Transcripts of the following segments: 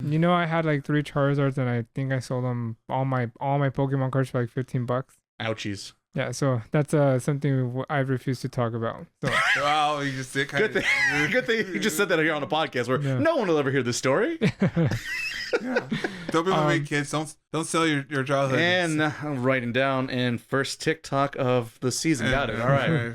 You know, I had like 3 Charizards, and I think I sold them all my Pokemon cards for like $15. Ouchies. Yeah, so that's something I refuse to talk about. So Wow, you just did Good thing you just said that here on a podcast where no one will ever hear this story. Yeah. Don't be my kids. Don't sell your childhood. And I'm writing down and first TikTok of the season. Got it. All right.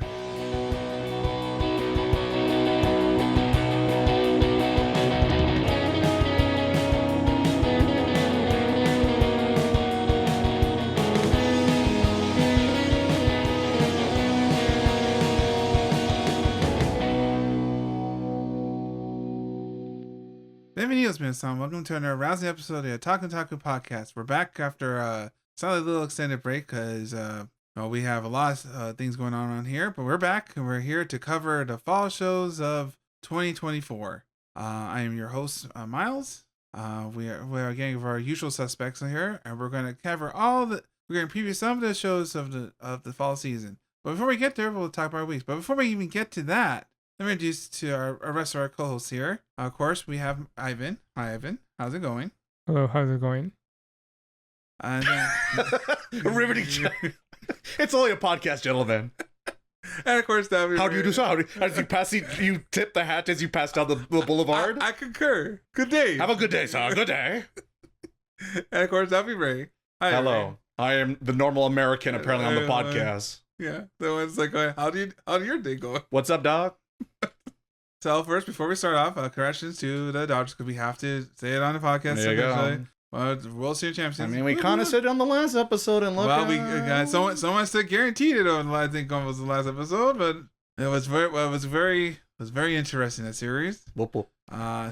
Bienvenidos, minasan. Welcome to another rousing episode of the Otaku podcast. We're back after a solid little extended break because we have a lot of things going on here, but we're back and we're here to cover the fall shows of 2024. I am your host, Miles. We are a gang of our usual suspects in here, and we're going to cover we're going to preview some of the shows of the fall season. But before we get there, we'll talk about our weeks. But before we even get to that, let me introduce to our rest of our co-hosts here. Of course, we have Ivan. Hi, Ivan. How's it going? hello, how's it going? And Riveting. It's only a podcast, gentlemen. and of course, that How do you do so? As you pass, you tip the hat as you pass down the boulevard. I concur. Good day. Have a good day, sir. Good day. And of course, that'll be Ray. Hi, Hello. Ray. I am the normal American apparently on the podcast. Yeah. So it's like, how do your day go? What's up, dog? So first, before we start off, corrections to the Dodgers because we have to say it on the podcast. There you go. Well, World Series champions. I mean, we kind of said it on the last episode, and look. Well, we someone said guaranteed it on I think it was the last episode, but it was very interesting, that series. Whoop, whoop.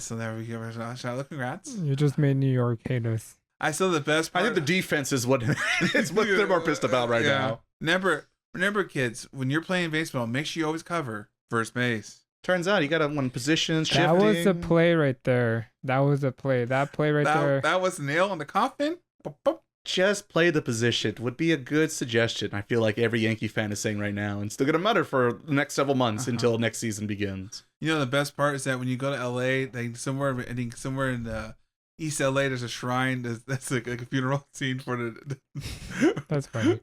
So there we give it a shot. Congrats. You just made New York hate us. I still the best part. I think the defense is what they're more pissed about right now. Remember, kids, when you're playing baseball, make sure you always cover first base. Turns out you got to one position shifting. That was a play right there. That was a play. That play right there. That was the nail in the coffin. Boop, boop. Just play the position would be a good suggestion. I feel like every Yankee fan is saying right now, and still gonna matter for the next several months until next season begins. You know, the best part is that when you go to LA, somewhere in the East LA, there's a shrine that's like a funeral scene for the That's funny.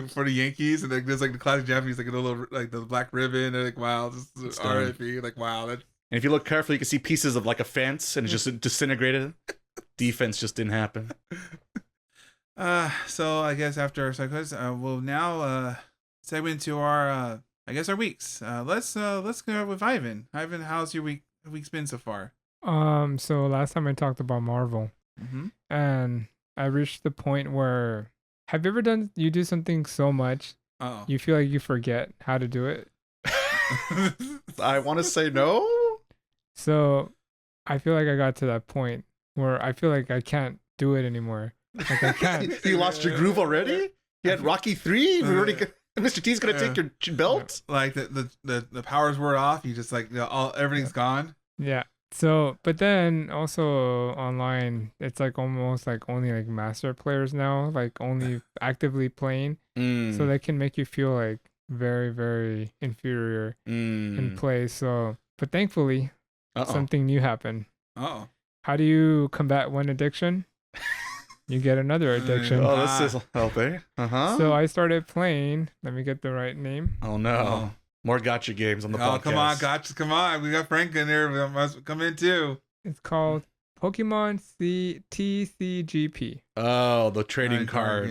for the Yankees, and there's like the classic Japanese, like a little like the black ribbon, and like wow, this is RIP, like wow. That... And if you look carefully, you can see pieces of like a fence, and it's just disintegrated. Defense just didn't happen. So I guess after our cycles, we'll now segue into our our weeks. Let's go with Ivan. Ivan, how's your week's been so far? So last time I talked about Marvel, and I reached the point where have you ever do something so much you feel like you forget how to do it? I want to say no. So I feel like I got to that point where I feel like I can't do it anymore. Like I can't. You lost your groove already? You had Rocky 3? We already Mr. T's gonna take your belt? Like the powers were off. You just like everything's gone. Yeah. So, but then also online, it's like almost like only like master players now, like only actively playing. So they can make you feel like very, very inferior in play. So, but thankfully, something new happened. How do you combat one addiction? You get another addiction. Oh, this is healthy. So I started playing. Let me get the right name. Oh no. More gotcha games on the podcast. Come on, gotcha. Come on. We got Frank in there. We must come in too. It's called Pokemon TCGP. Oh, the trading card.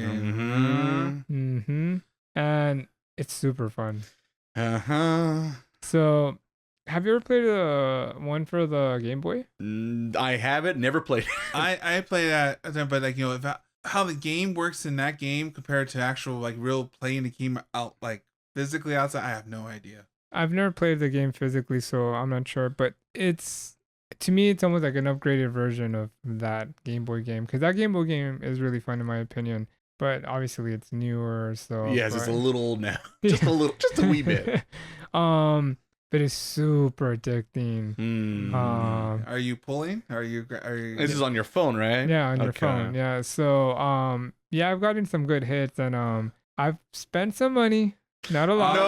And it's super fun. So, have you ever played one for the Game Boy? I haven't. Never played. I play that, but like how the game works in that game compared to actual like real playing the game out like physically outside, I have no idea. I've never played the game physically, so I'm not sure. But to me, it's almost like an upgraded version of that Game Boy game, because that Game Boy game is really fun in my opinion. But obviously, it's newer, so yes, it's a little now, just a little, just a wee bit. But it's super addicting. Are you pulling? Are you? This is on your phone, right? Yeah, on your phone. Yeah. So yeah, I've gotten some good hits, and I've spent some money. Not a lot. No,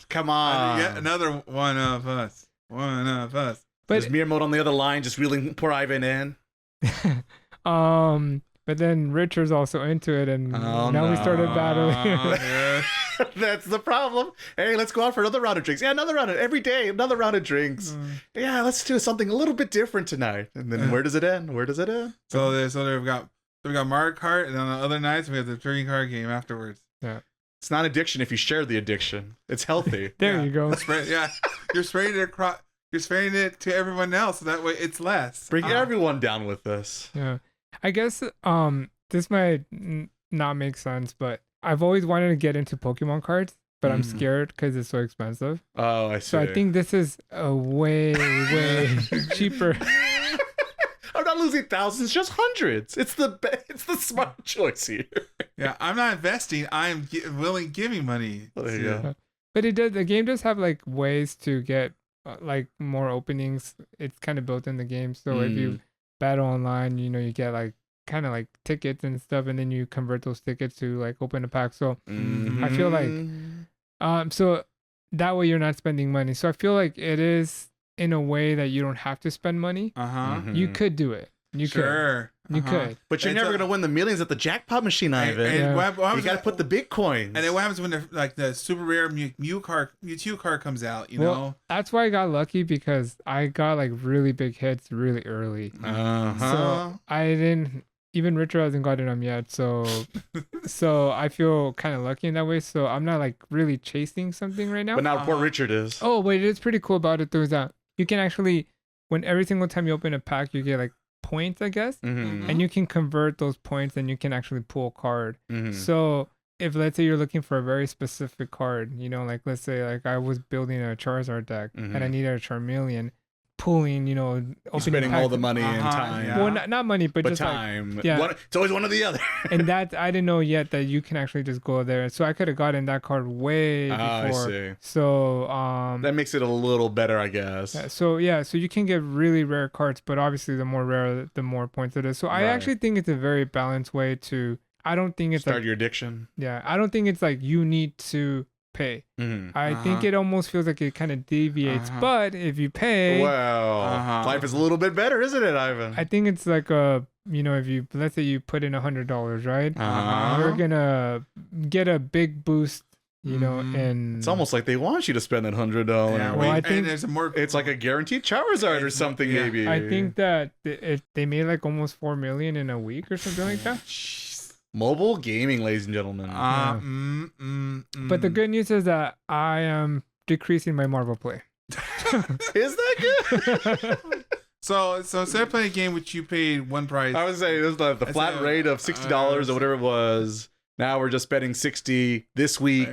come on. Yet another one of us. But There's mirror mode on the other line, just reeling poor Ivan in. But then Richard's also into it, and now we started battling. That's the problem. Hey, let's go out for another round of drinks. Yeah, another round every day, another round of drinks. Yeah, let's do something a little bit different tonight. And then where does it end? Where does it end? So we've got Mario Kart, and on the other nights we have the trading card game afterwards. Yeah. It's not addiction if you share the addiction. It's healthy. There you go. You're spraying it to everyone else, so that way it's less. Bring everyone down with this. Yeah. I guess this might not make sense, but I've always wanted to get into Pokemon cards, but I'm scared because it's so expensive. Oh, I see. So I think this is a way cheaper. I'm not losing thousands, just hundreds. It's the smart choice here. Yeah, I'm not investing. I'm giving money. Well, there you go. But the game does have like ways to get like more openings. It's kind of built in the game. So if you battle online, you get like kind of like tickets and stuff, and then you convert those tickets to like open a pack. So I feel like so that way you're not spending money. So I feel like it is in a way that you don't have to spend money. You could do it. You could. But you're never going to win the millions at the jackpot machine, Ivan. You got to put the big coins. And then what happens when the super rare Mewtwo card comes out, know? That's why I got lucky, because I got like really big hits really early. So I didn't, even Richard hasn't gotten them yet. So I feel kind of lucky in that way. So I'm not like really chasing something right now. But now poor Richard is. Oh, wait, it's pretty cool about it though, is that you can actually, when every single time you open a pack, you get like points, I guess, and you can convert those points and you can actually pull a card. So if let's say you're looking for a very specific card, like let's say like I was building a Charizard deck and I needed a Charmeleon, pulling, spending all the money and time. Yeah. Well, not money, but just time. Like, yeah, it's always one or the other. And that I didn't know yet that you can actually just go there. So I could have gotten that card way before. I see. So that makes it a little better, I guess. So you can get really rare cards, but obviously the more rare, the more points it is. So I actually think it's a very balanced way to. I don't think it's start your addiction. Yeah, I don't think it's like you need to pay. I think it almost feels like it kind of deviates, but if you pay, well, life is a little bit better, isn't it, Ivan? I think it's like if you, let's say you put in $100, right? You're gonna get a big boost, and it's almost like they want you to spend that $100. Yeah, well, I think there's it's like a guaranteed Charizard or something, maybe. I think that they made like almost 4 million in a week or something like that. Mobile gaming, ladies and gentlemen. But the good news is that I am decreasing my Marvel play. Is that good? So instead of playing a game which you paid one price, I would say this is the flat rate of $60 or whatever it was. Now we're just spending $60 this week,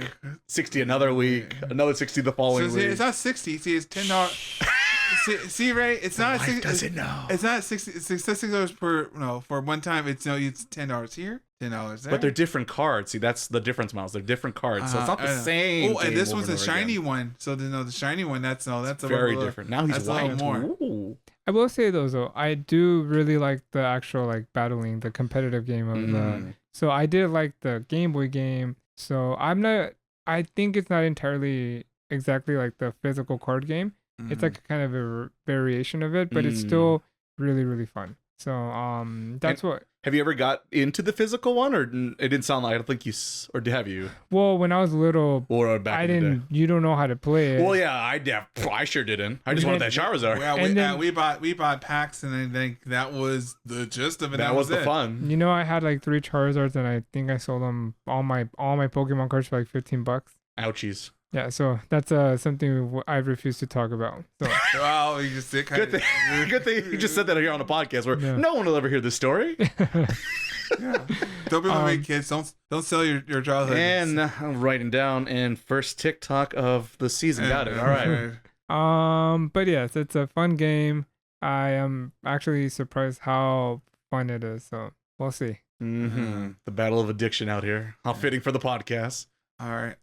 $60 another week, another $60 the following week. It's not $60. See, it's $10. See, Ray, it's not $60. Does it know? It's not $60. It's $60 for one time. It's $10 here, $10 there. But they're different cards. See, that's the difference, Miles. They're different cards, so it's not the same. Oh, and this one's a shiny one. So the shiny one. That's very different. Now he's white. More. Ooh. I will say though, I do really like the actual like battling, the competitive game of the. So I did like the Game Boy game. So I think it's not entirely exactly like the physical card game. It's like kind of a variation of it, but it's still really, really fun. So that's what. Have you ever got into the physical one, or it didn't sound like? I don't think you, or have you? Well, when I was little, or back I in the day. You don't know how to play it. Well, yeah, I sure didn't. I just wanted that Charizard. Yeah, we bought packs, and I think that was the gist of it. That was the fun. I had like 3 Charizards, and I think I sold them all my Pokemon cards for like $15. Ouchies. Yeah, so that's something I refuse to talk about. So. Well, you just good thing you just said that here on a podcast where no one will ever hear this story. Yeah. Don't be my kids. Don't sell your childhood. And I'm writing down first TikTok of the season. Got it. All right. But yes, it's a fun game. I am actually surprised how fun it is. So we'll see. The battle of addiction out here. How fitting for the podcast. All right.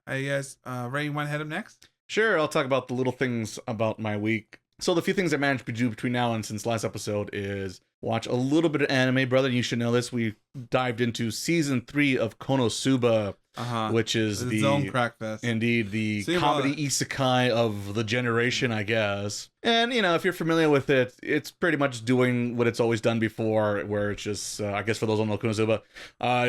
I guess Ray, you want to head up next? Sure. I'll talk about the little things about my week. So the few things I managed to do between now and since last episode is watch a little bit of anime, brother. You should know this. We dived into season 3 of KonoSuba, which is the Zone Crack Fest. Indeed, the comedy isekai of the generation, I guess. And, you know, if you're familiar with it, it's pretty much doing what it's always done before, where it's just, I guess for those who don't know KonoSuba,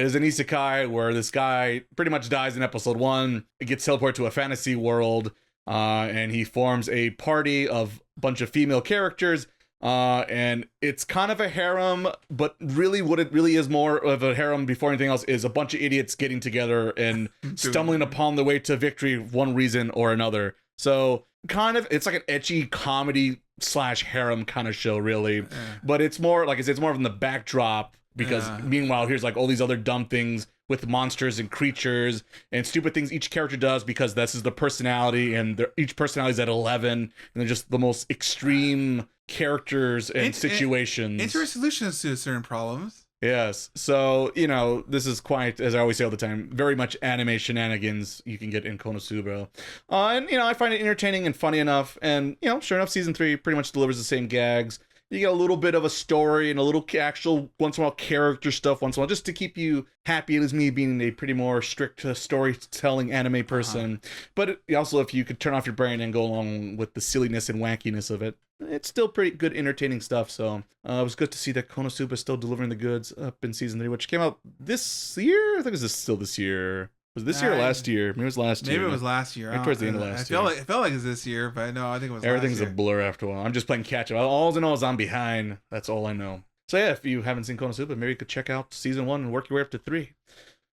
is an isekai where this guy pretty much dies in episode 1, gets teleported to a fantasy world, and he forms a party of a bunch of female characters, and it's kind of a harem, but really what it really is more of a harem before anything else is a bunch of idiots getting together and stumbling upon the way to victory for one reason or another. So kind of, it's like an ecchi comedy / harem kind of show, really. But it's more, like I said, it's more of in the backdrop, because meanwhile, here's like all these other dumb things with monsters and creatures and stupid things each character does, because this is the personality, and each personality is at 11, and they're just the most extreme characters and situations. Interesting solutions to certain problems. Yes. So, you know, this is quite, as I always say all the time, very much anime shenanigans you can get in KonoSuba. And, you know, I find it entertaining and funny enough. And, you know, sure enough, season 3 pretty much delivers the same gags. You get a little bit of a story and a little actual, once in a while, character stuff once in a while, just to keep you happy. It is me being a pretty more strict storytelling anime person. But also, if you could turn off your brain and go along with the silliness and wackiness of it, it's still pretty good, entertaining stuff. So it was good to see that KonoSuba is still delivering the goods up in season 3, which came out this year. I think it was still this year. Was it this year or last year? Maybe it was last year. Maybe it was last year. Right towards the end of last year. It felt like it was this year, but no, I think it was Everything's last year. a blur after a while. I'm just playing catch up. All I know is I'm behind. That's all I know. So yeah, if you haven't seen KonoSuba, maybe you could check out season 1 and work your way up to 3.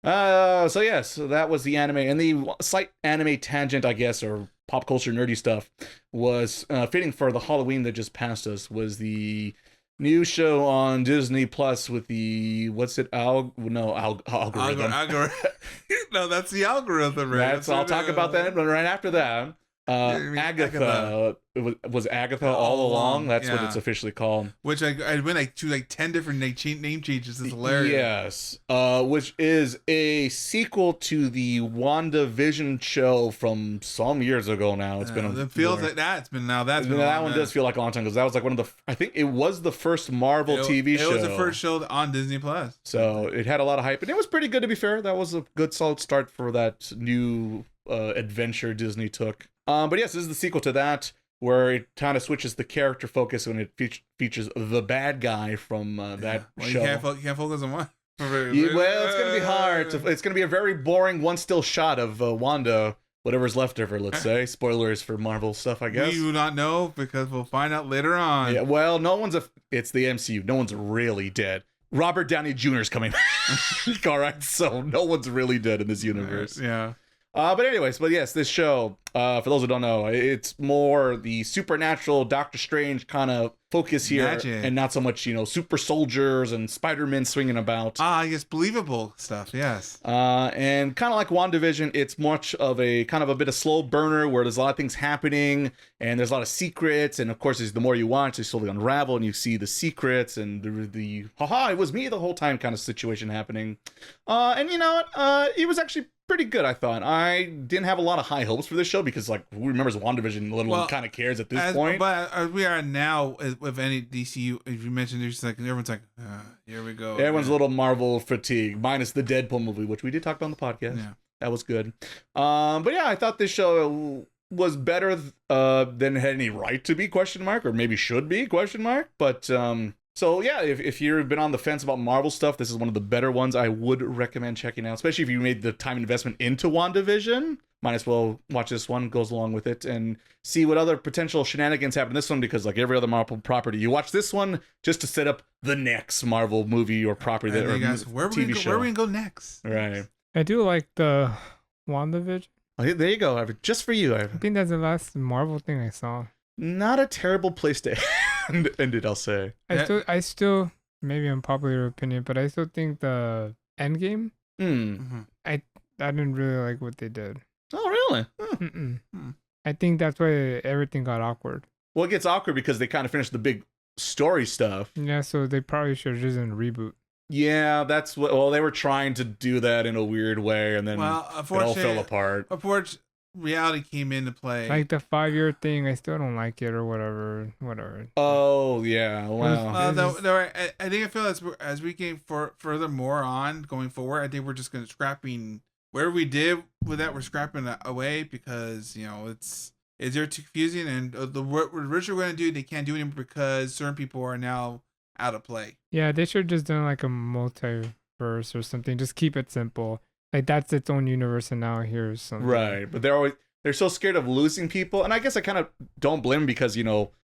So yes, so that was the anime. And the slight anime tangent, I guess, or pop culture nerdy stuff, was fitting for the Halloween that just passed us, was the new show on Disney Plus with the, what's it, algorithm. No, that's the algorithm, right? I'll talk about that, but right after that, Agatha. Was Agatha All Along? That's what it's officially called. Which I went to 10 different name changes. It's hilarious. Yes. Which is a sequel to the WandaVision show from some years ago now. It's been it feels like that. It's been now. That one does feel like a long time, because that was like one of the, I think it was the first Marvel TV show. It was the first show on Disney Plus. So it had a lot of hype, and it was pretty good, to be fair. That was a good solid start for that new adventure Disney took. But yes, this is the sequel to that, where it kind of switches the character focus when it features the bad guy from that show. You can't focus on one. Well, it's going to be hard. It's going to be a very boring one still shot of Wanda, whatever's left of her, let's say. Spoilers for Marvel stuff, I guess. We do not know, because we'll find out later on. Yeah, well, it's the MCU. No one's really dead. Robert Downey Jr. is coming back. All right, so no one's really dead in this universe. Yeah. But yes, this show, for those who don't know, it's more the supernatural Doctor Strange kind of focus here. Magic. And not so much, super soldiers and Spider-Man swinging about. Yes, believable stuff, yes. And kind of like WandaVision, it's much of a kind of a bit of slow burner, where there's a lot of things happening and there's a lot of secrets. And of course, the more you watch, they slowly unravel and you see the secrets and the haha, it was me the whole time kind of situation happening. And you know what? It was actually pretty good, I thought. I didn't have a lot of high hopes for this show, because who remembers WandaVision? Little kind of cares at this point. But as we are now with any DCU, if you mentioned, it's like everyone's like, here we go. Everyone's a little Marvel fatigue, minus the Deadpool movie, which we did talk about on the podcast. Yeah, that was good. But yeah, I thought this show was better than it had any right to be ? Or maybe should be ? But so yeah, if you've been on the fence about Marvel stuff, this is one of the better ones I would recommend checking out, especially if you made the time investment into WandaVision. Might as well watch this one, goes along with it, and see what other potential shenanigans happen in this one, because like every other Marvel property, you watch this one just to set up the next Marvel movie or property that, or guys, where are we gonna go next? Right. I do like the WandaVision. Oh, there you go, Ivan. Just for you, Ivan. I think that's the last Marvel thing I saw. Not a terrible place to end it, I'll say. I still, maybe unpopular opinion, but I still think the Endgame, I didn't really like what they did. Oh, really? I think that's why everything got awkward. Well, it gets awkward because they kind of finished the big story stuff. Yeah, so they probably should have just done a reboot. Yeah, that's what. Well, they were trying to do that in a weird way, and then it all fell apart. reality came into play. Like the 5-year thing, I still don't like it or whatever. Oh yeah, wow. I think I feel as we get furthermore on going forward, I think we're just gonna scrapping whatever we did with that. We're scrapping that away because it's very too confusing, and what we're originally going to do, they can't do anymore because certain people are now out of play. Yeah, they should have just done like a multiverse or something. Just keep it simple. Like that's its own universe, and now here's something. Right, but they're so scared of losing people, and I guess I kind of don't blame them because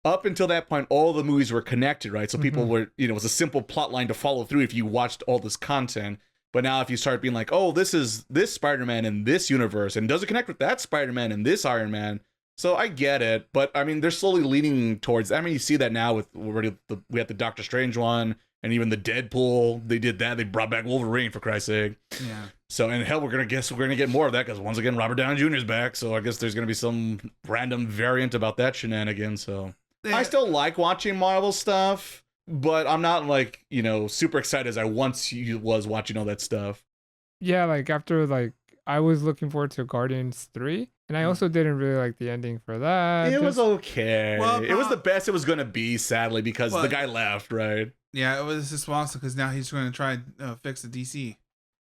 up until that point, all the movies were connected, right? So people were it was a simple plot line to follow through if you watched all this content. But now if you start being like, oh, this is this Spider-Man in this universe, and does it connect with that Spider-Man and this Iron Man? So I get it, but I mean, they're slowly leaning towards. I mean, you see that now with already we had the Doctor Strange one, and even the Deadpool. They did that. They brought back Wolverine for Christ's sake. Yeah. So and hell, we're gonna get more of that because once again, Robert Downey Jr. is back. So I guess there's gonna be some random variant about that shenanigan. So I still like watching Marvel stuff, but I'm not like super excited as I once was watching all that stuff. Yeah, like after I was looking forward to Guardians 3, and I also didn't really like the ending for that. It was okay. Well, it was the best it was going to be, sadly, because the guy left, right? Yeah, it was just awesome because now he's going to try and fix the DC.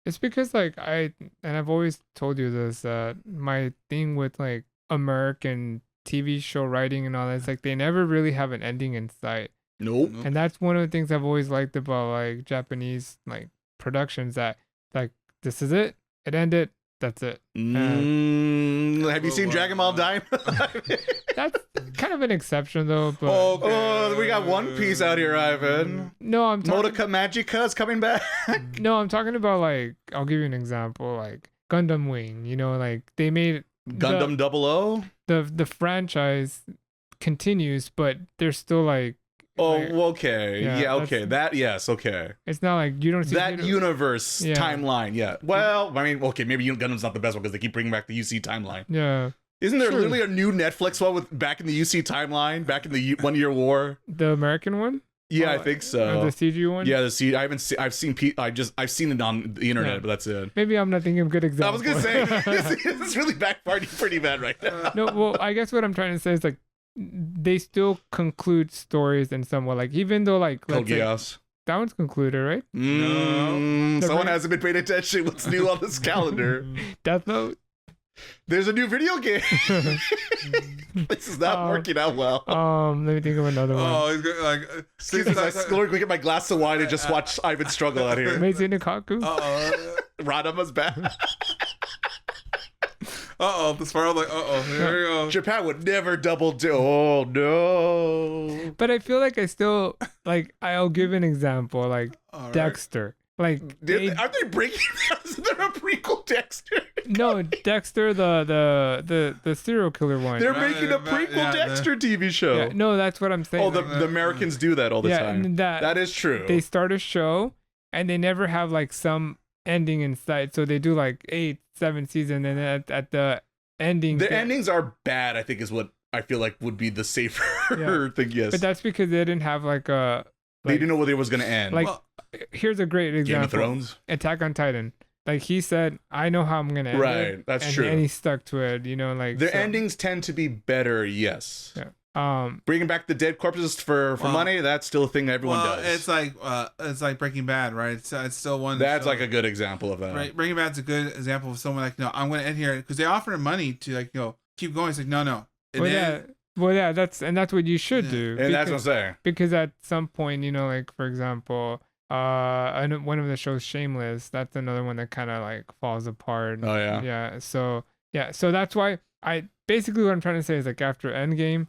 It's because I've always told you this, my thing with like American TV show writing and all that, it's like they never really have an ending in sight. Nope. And that's one of the things I've always liked about like Japanese like productions, that like this is it ended. That's it. Have you seen Dragon Ball Daima? That's kind of an exception, though. But oh, we got One Piece out here, Ivan. No, I'm talking. Modoka Magica is coming back. No, I'm talking about like. I'll give you an example, like Gundam Wing. Like they made Gundam 00. The franchise continues, but they're still like. Oh, okay. Yeah, okay. That, yes, okay. It's not like you don't see that universe timeline. Yeah. Well, I mean, okay, maybe Gundam's not the best one because they keep bringing back the UC timeline. Yeah. Isn't there literally a new Netflix one with back in the UC timeline, back in the 1 Year War? The American one? Yeah, I think so. The CG one? Yeah, the CG. I've seen it on the internet, but that's it. Maybe I'm not thinking of good examples. I was gonna say it's really backfiring pretty bad right now. No, well, I guess what I'm trying to say is like they still conclude stories in some way. Like even though like Code Geass. That one's concluded, right? No. Someone hasn't been paying attention. What's new on this calendar? Death Note. There's a new video game. This is not working out well. Let me think of another one. Oh, he's good. Like, excuse me, I slowly get my glass of wine and just watch Ivan struggle out here. Amazing Nikaku. Radama's back. The spiral, like, here we go. Japan would never double do. Oh, no. But I feel like I still, like, I'll give an example, like Dexter. Like, aren't they breaking that? Is there a prequel Dexter? No, Dexter, the serial killer one. They're making a prequel Dexter TV show. Yeah, no, that's what I'm saying. Oh, the Americans do that all the time. That is true. They start a show, and they never have, like, some ending in sight. So they do, like, 8, 7 seasons, and then at the ending... The endings are bad, I think, is what I feel like would be the safer thing, yes. But that's because they didn't have, like, a... They didn't know where it was going to end. Like, here's a great example. Game of Thrones? Attack on Titan. Like, he said, I know how I'm going to end it. Right, that's true. And he stuck to it, like... Their endings tend to be better, yes. Yeah. Bringing back the dead corpses for money, that's still a thing that everyone does. It's like Breaking Bad, right? It's still one... That's like a good example of that. Right, Breaking Bad's a good example of someone like, no, I'm going to end here. Because they offer him money to, like, keep going. It's like, no. Well, yeah, that's what you should do. And that's what I'm saying. Because at some point, like, for example, one of the shows, Shameless, that's another one that kind of like falls apart. Oh yeah. Yeah. So that's why basically what I'm trying to say is like after Endgame,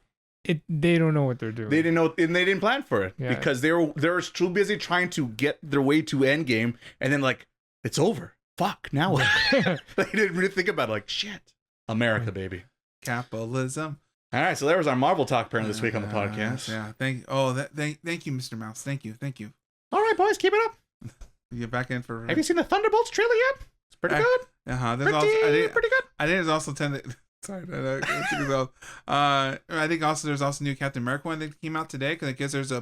they don't know what they're doing. They didn't know, and they didn't plan for it because they're too busy trying to get their way to Endgame, and then like it's over. Fuck, now what? They didn't really think about it. Like shit, America, baby, capitalism. All right, so there was our Marvel talk apparently this week on the podcast. Yeah, thank you, Mr. Mouse. Thank you. All right, boys, keep it up. You're back in for. Have you seen the Thunderbolts trailer yet? It's pretty good. Pretty good. I think there's also Sorry, I think also there's also new Captain America one that came out today because I guess there's I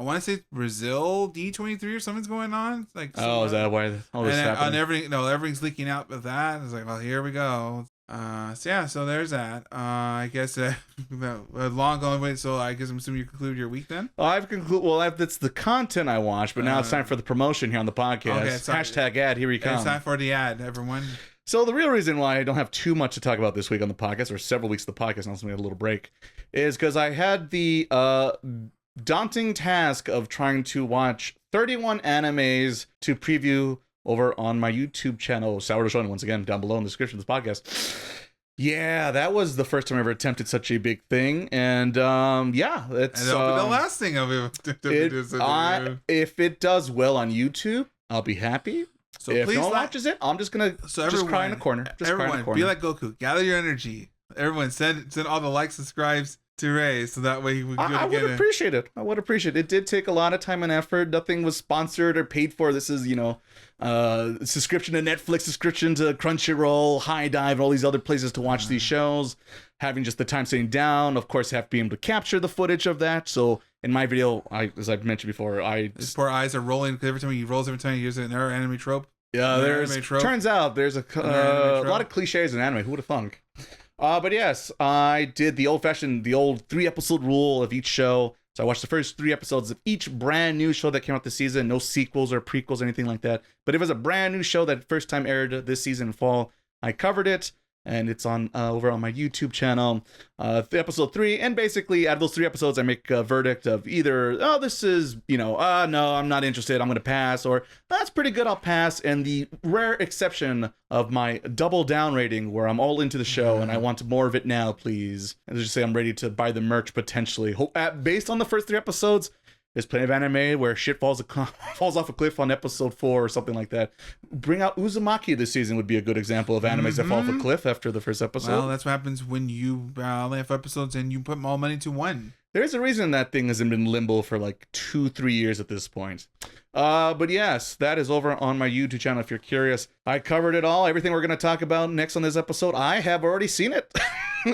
want to say Brazil D23 or something's going on. It's like is that why all this happening? Everything's leaking out with that. It's like, well, here we go. So there's that. I guess a long going wait. So I guess I'm assuming you conclude your week then. I've concluded. Well, that's the content I watched, but now it's time for the promotion here on the podcast. Okay, Hashtag ad. Here we come. It's time for the ad, everyone. So the real reason why I don't have too much to talk about this week on the podcast, or several weeks of the podcast, also we had a little break, is because I had the daunting task of trying to watch 31 animes to preview over on my YouTube channel, Sourdough Shonen, once again, down below in the description of this podcast. Yeah, that was the first time I ever attempted such a big thing, and it's and the last thing I'll be if it does well on YouTube, I'll be happy. So if please no one watches it, I'm just gonna cry in the corner. Be like Goku. Gather your energy. Everyone, send all the likes and subscribes to Ray, so that way I would appreciate it. It did take a lot of time and effort. Nothing was sponsored or paid for. This is, subscription to Netflix, subscription to Crunchyroll, High Dive, and all these other places to watch these shows. Having just the time sitting down, of course, have to be able to capture the footage of that. So in my video, as I've mentioned before, his poor eyes are rolling because every time he uses an anime trope. Yeah, turns out there's a lot of cliches in anime. Who would have thunk? But yes, I did the old 3-episode rule of each show. So I watched the first 3 episodes of each brand new show that came out this season. No sequels or prequels or anything like that. But if it was a brand new show that first time aired this season in fall, I covered it. And it's on over on my YouTube channel. Episode 3, and basically out of those 3 episodes, I make a verdict of either, this is, no, I'm not interested, I'm gonna pass, or that's pretty good, I'll pass. And the rare exception of my double down rating, where I'm all into the show and I want more of it now, please. And just say I'm ready to buy the merch potentially. Based on the first 3 episodes. There's plenty of anime where shit falls off a cliff on episode 4 or something like that. Bring out Uzumaki this season would be a good example of animes that fall off a cliff after the first episode. Well, that's what happens when you only have episodes and you put all money to one. There's a reason that thing hasn't been limbo for like 2-3 years at this point. But yes, that is over on my YouTube channel if you're curious. I covered it all. Everything we're going to talk about next on this episode, I have already seen it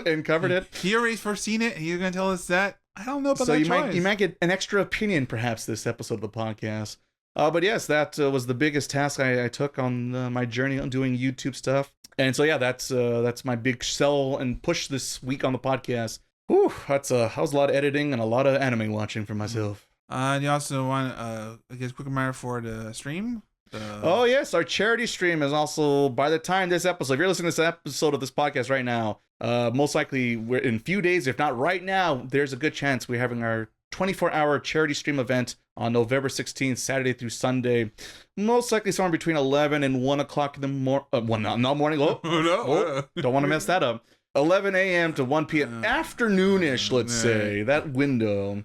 and covered it. He already foreseen it, and you're going to tell us that? I don't know about that. So you might get an extra opinion perhaps this episode of the podcast. But yes, that was the biggest task I took on my journey on doing YouTube stuff. And so yeah, that's my big sell and push this week on the podcast. Whew, that was a lot of editing and a lot of anime watching for myself. And you also want I guess quick reminder for the stream. Oh yes, our charity stream is also, by the time this episode, if you're listening to this episode of this podcast right now, most likely we're in a few days, if not right now, there's a good chance we're having our 24-hour charity stream event on November 16th, Saturday through Sunday. Most likely somewhere between 11 and 1 o'clock in the morning. Not morning. Don't want to mess that up. 11 a.m. to 1 p.m. Afternoonish, let's say, that window.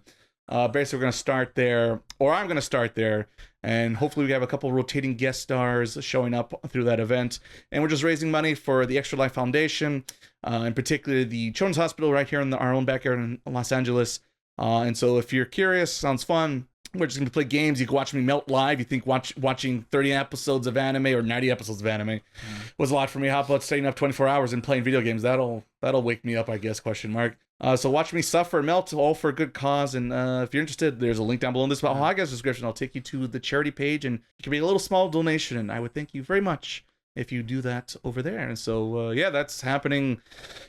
Basically, we're going to start there, or I'm going to start there, and hopefully we have a couple rotating guest stars showing up through that event. And we're just raising money for the Extra Life Foundation, in particular the Children's Hospital right here in our own backyard in Los Angeles. And so if you're curious, sounds fun. We're just going to play games. You can watch me melt live. You think watching 30 episodes of anime or 90 episodes of anime was a lot for me. How about staying up 24 hours and playing video games? That'll wake me up, I guess, question mark. So watch me suffer, melt, all for a good cause. And if you're interested, there's a link down below in this podcast description. I'll take you to the charity page, and it can be a little small donation. And I would thank you very much if you do that over there. And so, that's happening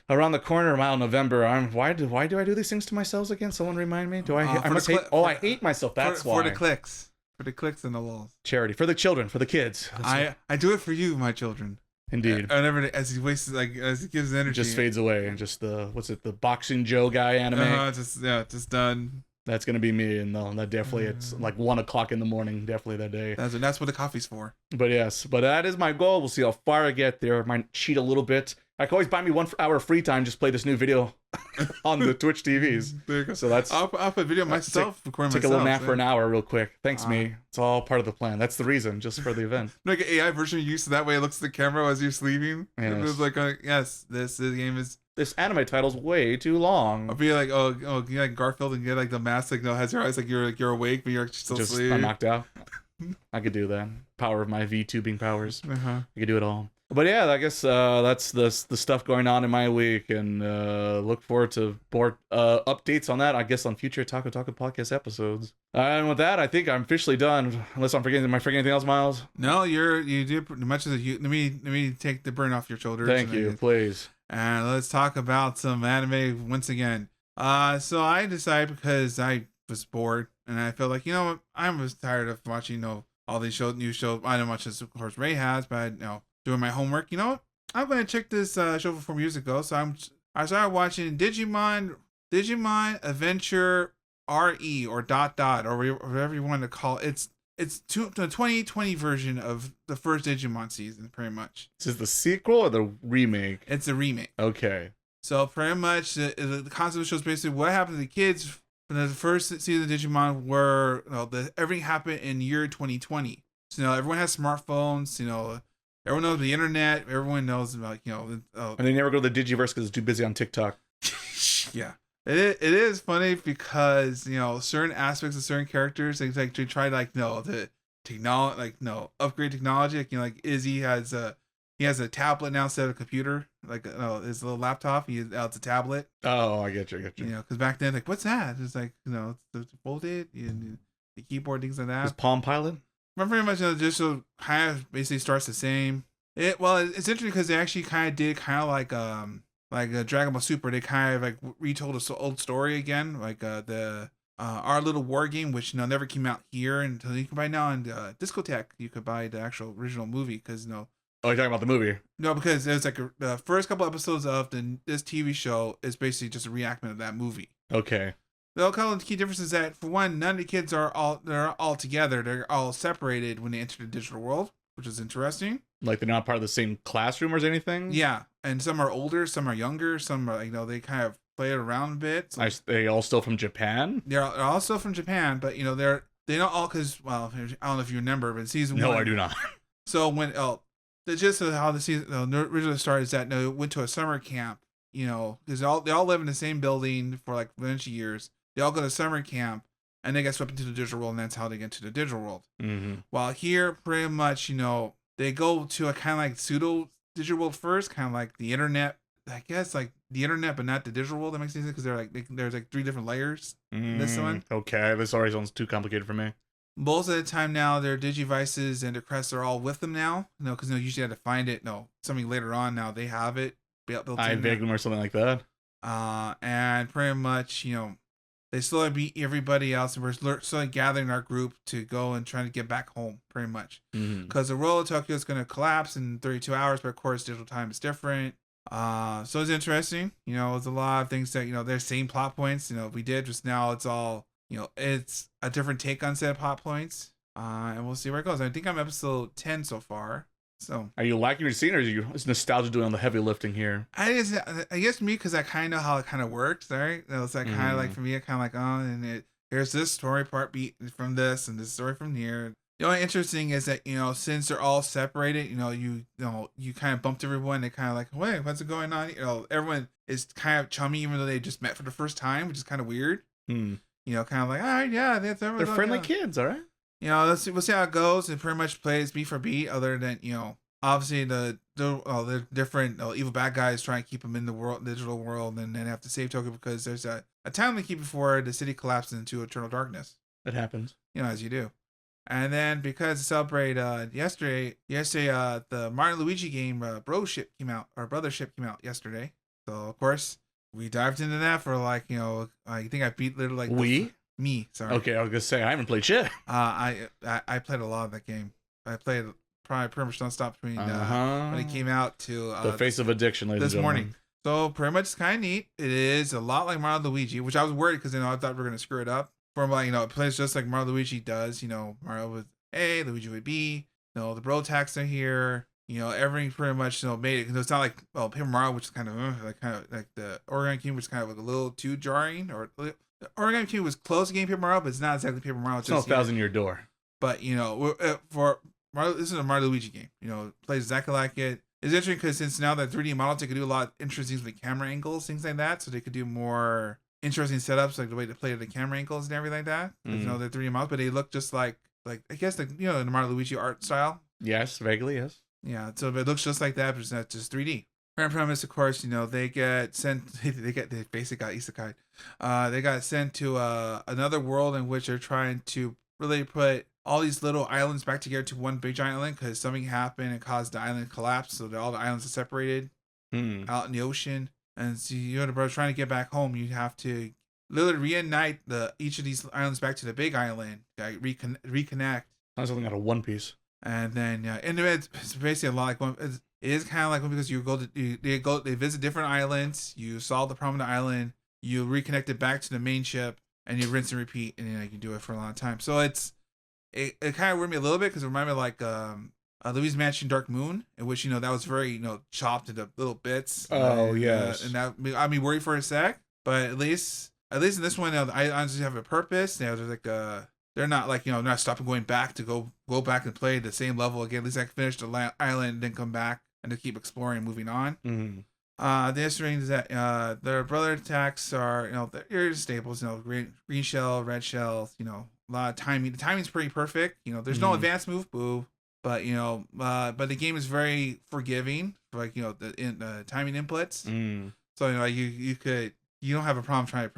around the corner around November. Why do I do these things to myself again? Someone remind me. I hate myself. That's why. For the clicks. For the clicks and the lulls. Charity. For the children. For the kids. I do it for you, my children. Indeed. Whenever as he wastes, as he gives energy, it just fades away, and just the Boxing Joe guy anime. Just done. That's gonna be me, and that definitely it's like 1 o'clock in the morning, definitely that day. That's what the coffee's for. But yes, that is my goal. We'll see how far I get there. I might cheat a little bit. I can always buy me 1 hour of free time, just play this new video on the Twitch TVs. There you go. So that's I'll put video myself, recording myself. Take a little nap for an hour real quick. Thanks, me. It's all part of the plan. That's the reason, just for the event. Like an AI version of you, so that way it looks at the camera as you're sleeping. Yes. It was like, this game is... This anime title's way too long. I'll be like, you like Garfield and get like the mask, has your eyes like you're awake, but you're actually still just asleep. I'm knocked out. I could do that. Power of my VTubing powers. Uh-huh. I could do it all. But yeah, I guess that's the stuff going on in my week, and look forward to more updates on that, I guess, on future Taco podcast episodes. And with that, I think I'm officially done. Unless I'm forgetting, am I forgetting anything else, Miles? No, you did much of the. Let me take the burden off your shoulders. Thank you, please. And let's talk about some anime once again. So I decided, because I was bored and I felt like, I was tired of watching, all these new shows. I don't watch this, of course, Ray has, but doing my homework. You know what? I'm gonna check this show from 4 years ago. So I started watching Digimon Adventure RE or ... or whatever you want to call it. It's the 2020 version of the first Digimon season, pretty much. Is this the sequel or the remake? It's a remake. Okay. So pretty much the concept of the show is basically what happened to the kids from the first season of Digimon, where everything happened in year 2020. So everyone has smartphones. Everyone knows the internet. Everyone knows about and they never go to the Digiverse because it's too busy on TikTok. Yeah. It is funny because certain aspects of certain characters they try the technology upgrade technology, like Izzy has a tablet now instead of a computer, his little laptop it's a tablet. Oh, I get you. Because back then what's that? It's it's folded and the keyboard, things like that. It's Palm Pilot. But pretty much just so kind of basically starts the same. It's interesting because they actually kind of did like Dragon Ball Super, they kind of retold an old story again, the Our Little War Game, which never came out here until you can buy now on Discotheque. You could buy the actual original movie because Oh, you're talking about the movie? No, because it was the first couple episodes of this TV show is basically just a reenactment of that movie. Okay. The key difference is that, for one, none of the kids are all together. They're all separated when they enter the digital world, which is interesting. Like they're not part of the same classroom or anything? Yeah, and some are older, some are younger, some are, they kind of play it around a bit. So they all still from Japan? They're all still from Japan, but, they don't all, because, well, I don't know if you remember, but season 1. No, I do not. So when, the gist of how the season originally started is that, it went to a summer camp, because they all live in the same building for, a bunch of years. They all go to summer camp, and they get swept into the digital world, and that's how they get into the digital world. Mm-hmm. While here, pretty much, they go to a kind of pseudo digital world first, kind of like the internet. I guess the internet, but not the digital world. That makes sense because there's 3 different layers. In this one. Okay, this already sounds too complicated for me. Most of the time now, their Digivices and their crests are all with them now. Because usually had to find it. Something later on now they have it built in. I vaguely or something like that. And pretty much, they slowly beat everybody else, and we're slowly gathering our group to go and try to get back home, pretty much. Because the world of Tokyo is going to collapse in 32 hours, but of course, digital time is different. So it's interesting. It's a lot of things that, there's same plot points, we did just now. It's all, it's a different take on said plot points. And we'll see where it goes. I think I'm episode 10 so far. So, are you liking your scene, or is nostalgia doing all the heavy lifting here? I guess me, because I kind of know how it kind of works, right? It's kind of for me, it kind of and here's this story part beat from this, and this story from here. The only interesting is that since they're all separated, you kind of bumped everyone. They kind of wait, what's going on? Everyone is kind of chummy, even though they just met for the first time, which is kind of weird. Kind of all right, yeah, they're friendly kids, all right. We'll see how it goes. It pretty much plays beat for beat, other than, obviously the different evil bad guys trying to keep them in the digital world, and then have to save Tokyo because there's a time they keep before the city collapses into eternal darkness. It happens. As you do. And then because to celebrate yesterday, the Mario Luigi game Brothership came out yesterday. So of course we dived into that for I think I beat literally me, sorry. Okay, I was gonna say I haven't played shit. I played a lot of that game. I played probably pretty much nonstop between when it came out to the face of addiction, ladies and gentlemen. Morning. So pretty much it's kind of neat. It is a lot like Mario Luigi, which I was worried because I thought we were gonna screw it up. From it plays just like Mario Luigi does. Mario with A, Luigi with B. The bro attacks are here. Everything pretty much made it. It's not like Paper Mario, which is kind of like the Origami King, which is kind of a little too jarring, or the Origami King was close to getting Paper Mario, but it's not exactly Paper Mario. It's not a 1,000-year door. But for Mario, this is a Mario Luigi game. It plays exactly like it. It's interesting because since now that 3D models, they could do a lot of interesting things with camera angles, things like that. So they could do more interesting setups, like the way to play the camera angles and everything like that. They're 3D models, but they look just like like I guess the the Mario Luigi art style. Yes, vaguely, yes. Yeah, so it looks just like that, but it's not just 3D. Grand premise, of course, they get sent. They basically got isekai. They got sent to another world in which they're trying to really put all these little islands back together to one big giant island because something happened and caused the island to collapse, so that all the islands are separated out in the ocean. And so you and the brother trying to get back home, you have to literally reunite each of these islands back to the big island, like reconnect. Sounds something out of One Piece. And then it's basically a lot like one. It is kind of like one because they visit different islands, you solve the problem on the island, you reconnect it back to the main ship, and you rinse and repeat, and you can do it for a long time. So it kind of worried me a little bit because it reminded me of like Luigi's Mansion Dark Moon, in which that was very chopped into little bits. Oh yes, and that I'd be worried for a sec, but at least in this one, the islands have a purpose. There's like they're not like not stopping going back to go back and play the same level again. At least I can finish the island and then come back and to keep exploring and moving on. Mm-hmm. The interesting is that their brother attacks are they're staples. Green shell, red shell. A lot of timing. The timing's pretty perfect. There's no advanced move, boo. But but the game is very forgiving for like the timing inputs. So you don't have a problem trying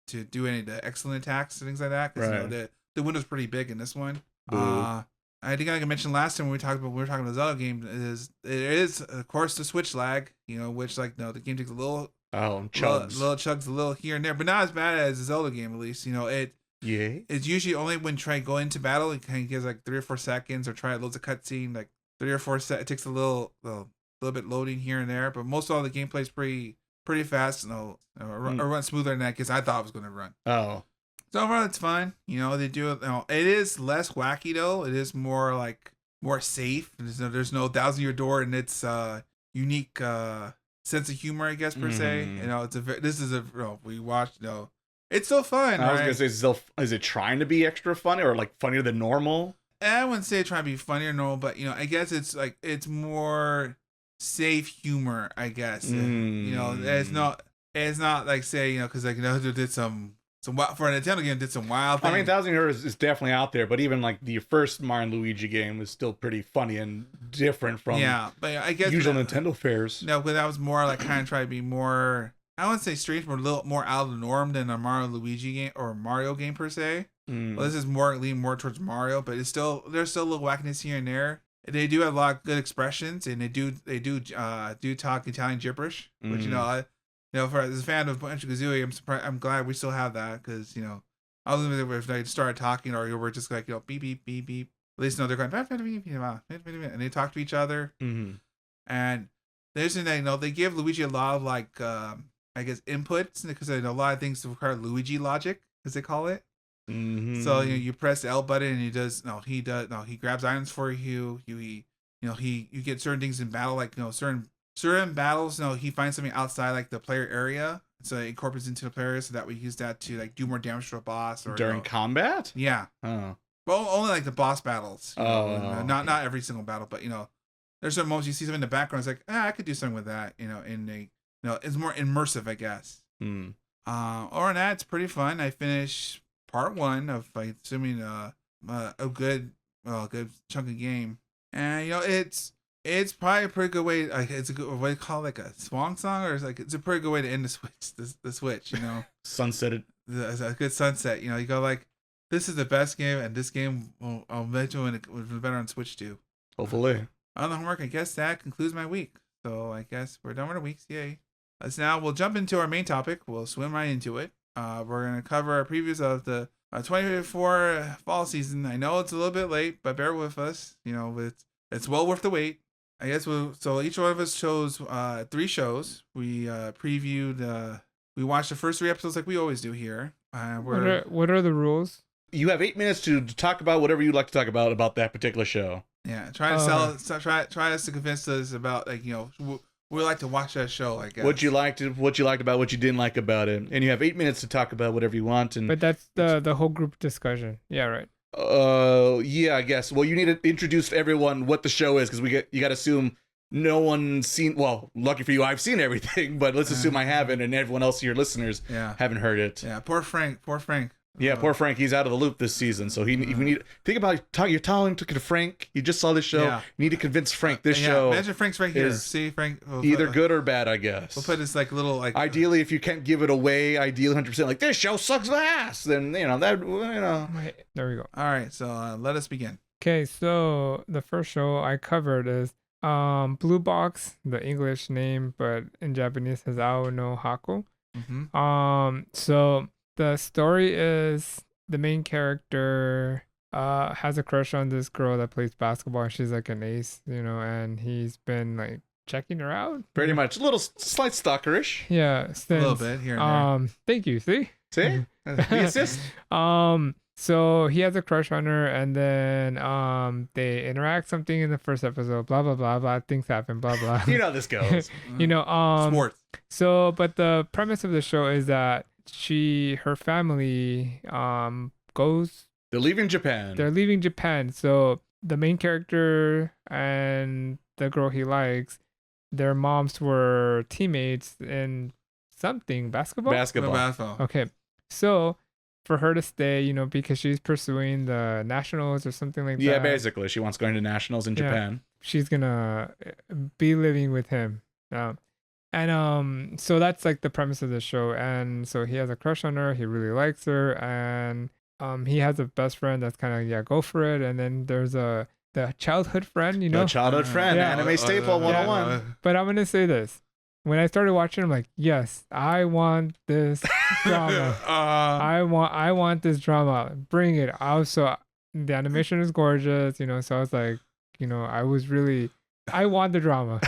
to do any of the excellent attacks and things like that because the window's pretty big in this one. I think I mentioned last time when we were talking about the Zelda game it is of course the Switch lag, which the game takes a little chugs a little here and there, but not as bad as the Zelda game at least. It's usually only when try go into battle it kind of gives like 3 or 4 seconds or try loads of cutscene like 3 or 4 it takes a little bit loading here and there, but most of all the gameplay is pretty fast or run smoother than that because I thought it was going to run. So overall, it's fun. They do it. It is less wacky though. It is more safe. There's no 1,000-year door, and it's unique sense of humor, I guess per se. We watched. It's still fun. I was gonna say, is it trying to be extra funny or like funnier than normal? I wouldn't say trying to be funnier than normal, but I guess it's more safe humor. I guess it's not like say because they did some for a Nintendo game did some wild things. 1,000 Years is definitely out there, but even like the first Mario and Luigi game was still pretty funny and different from but I guess usual Nintendo fares. No, but that was more like kind of try to be more. I wouldn't say strange, but a little more out of the norm than a Mario Luigi game or Mario game per se. Well, this is leaning more towards Mario, but there's still a little wackiness here and there. They do have a lot of good expressions, and they do talk Italian gibberish, which as a fan of Banjo-Kazooie, I'm glad we still have that because I was if they started talking or we're just like beep beep beep beep. At least they're going and they talk to each other. And there's they give Luigi a lot of like I guess inputs because a lot of things require Luigi logic as they call it. So you press the L button and he grabs items for you. You get certain things in battle like certain battles, he finds something outside like the player area, so it incorporates into the player area, so that we use that to like do more damage to a boss or during combat. Yeah. Well, only like the boss battles. Not every single battle, but there's certain moments you see something in the background. It's like I could do something with that. It's more immersive, I guess. Other than that, it's pretty fun. I finished part 1 of like assuming a good chunk of game, and it's probably a pretty good way. Like it's a good way to call it like a swan song, or it's a pretty good way to end the Switch. Sunsetted. It's a good sunset. You go like, this is the best game, and this game I'll bet you it was better on Switch too. Hopefully. On the homework, I guess that concludes my week. So I guess we're done with our weeks. Yay! We'll jump into our main topic. We'll swim right into it. We're gonna cover our previews of the 2024 fall season. I know it's a little bit late, but bear with us. It's well worth the wait. I guess so each one of us chose 3 shows. We previewed. We watched the first 3 episodes like we always do here. What are the rules? You have 8 minutes to talk about whatever you'd like to talk about that particular show. Yeah, try to sell it. Try us to convince us about we like to watch that show. I guess what you liked about what you didn't like about it, and you have 8 minutes to talk about whatever you want. But that's the whole group discussion. Yeah, right. Yeah, I guess. Well, you need to introduce to everyone what the show is, because you got to assume no one's seen. Well, lucky for you, I've seen everything, but let's assume I haven't, and everyone else, your listeners, haven't heard it. Yeah, poor Frank. Yeah, poor Frank. He's out of the loop this season, so we need think about you're talking to Frank. You just saw this show. Yeah. You need to convince Frank this show. Imagine Frank's right here. See Frank. Either good or bad, I guess. We'll put this like little like. Ideally, if you can't give it away, ideally 100%, like this show sucks ass, then that. Wait, there we go. All right, so let us begin. Okay, so the first show I covered is Blue Box, the English name, but in Japanese is Ao no Hako. So the story is the main character has a crush on this girl that plays basketball, and she's like an ace, and he's been like checking her out. Pretty much, a little slight stalkerish. Yeah, A little bit here and there. Thank you. See, the assist. So he has a crush on her, and then they interact something in the first episode. Blah blah blah blah. Things happen. Blah blah. You know this goes. Sports. So, but the premise of the show is that her family goes. They're leaving Japan. They're leaving Japan. So the main character and the girl he likes, their moms were teammates in something basketball. Basketball. Okay, so for her to stay, because she's pursuing the nationals or something like that. Yeah, basically, she wants going to nationals in Japan. She's gonna be living with him. And so that's like the premise of the show. And so he has a crush on her. He really likes her, and he has a best friend that's kind of go for it. And then there's the childhood friend, The childhood friend, anime staple 101. But I'm gonna say this. When I started watching, I'm like, yes, I want this drama. I want this drama. Bring it. Also, the animation is gorgeous, so I was like, I want the drama,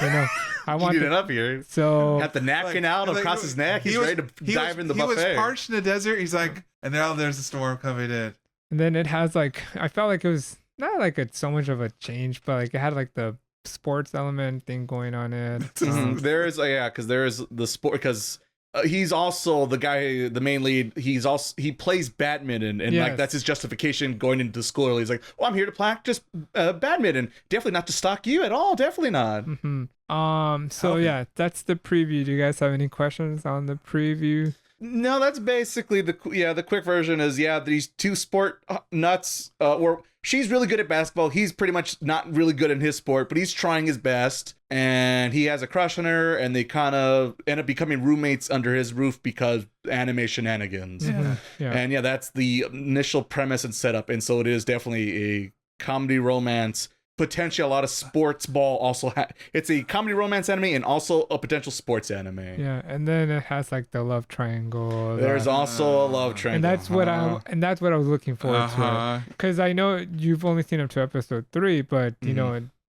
I want it up here. So got the napkin out across his neck. He's ready to dive in the buffet. He was parched in the desert. He's like, and now there's a storm coming in. And then it has I felt like it was not like so much of a change, but like it had like the sports element thing going on it. There is because there is the sport because he's also the guy, the main lead. He plays badminton, and like that's his justification going into school. He's like, "Oh, I'm here to practice badminton. Definitely not to stalk you at all. Definitely not." So yeah, that's the preview. Do you guys have any questions on the preview? No, that's basically the quick version is these two sport nuts where she's really good at basketball. He's pretty much not really good in his sport, but he's trying his best, and he has a crush on her, and they kind of end up becoming roommates under his roof because anime shenanigans. And that's the initial premise and setup, and so it is definitely a comedy romance. Potentially a lot of sports ball also it's a comedy romance anime and also a potential sports anime. Yeah, and then it has like the love triangle. There's also a love triangle. And that's what I was looking forward to. Because I know you've only seen up to episode 3, but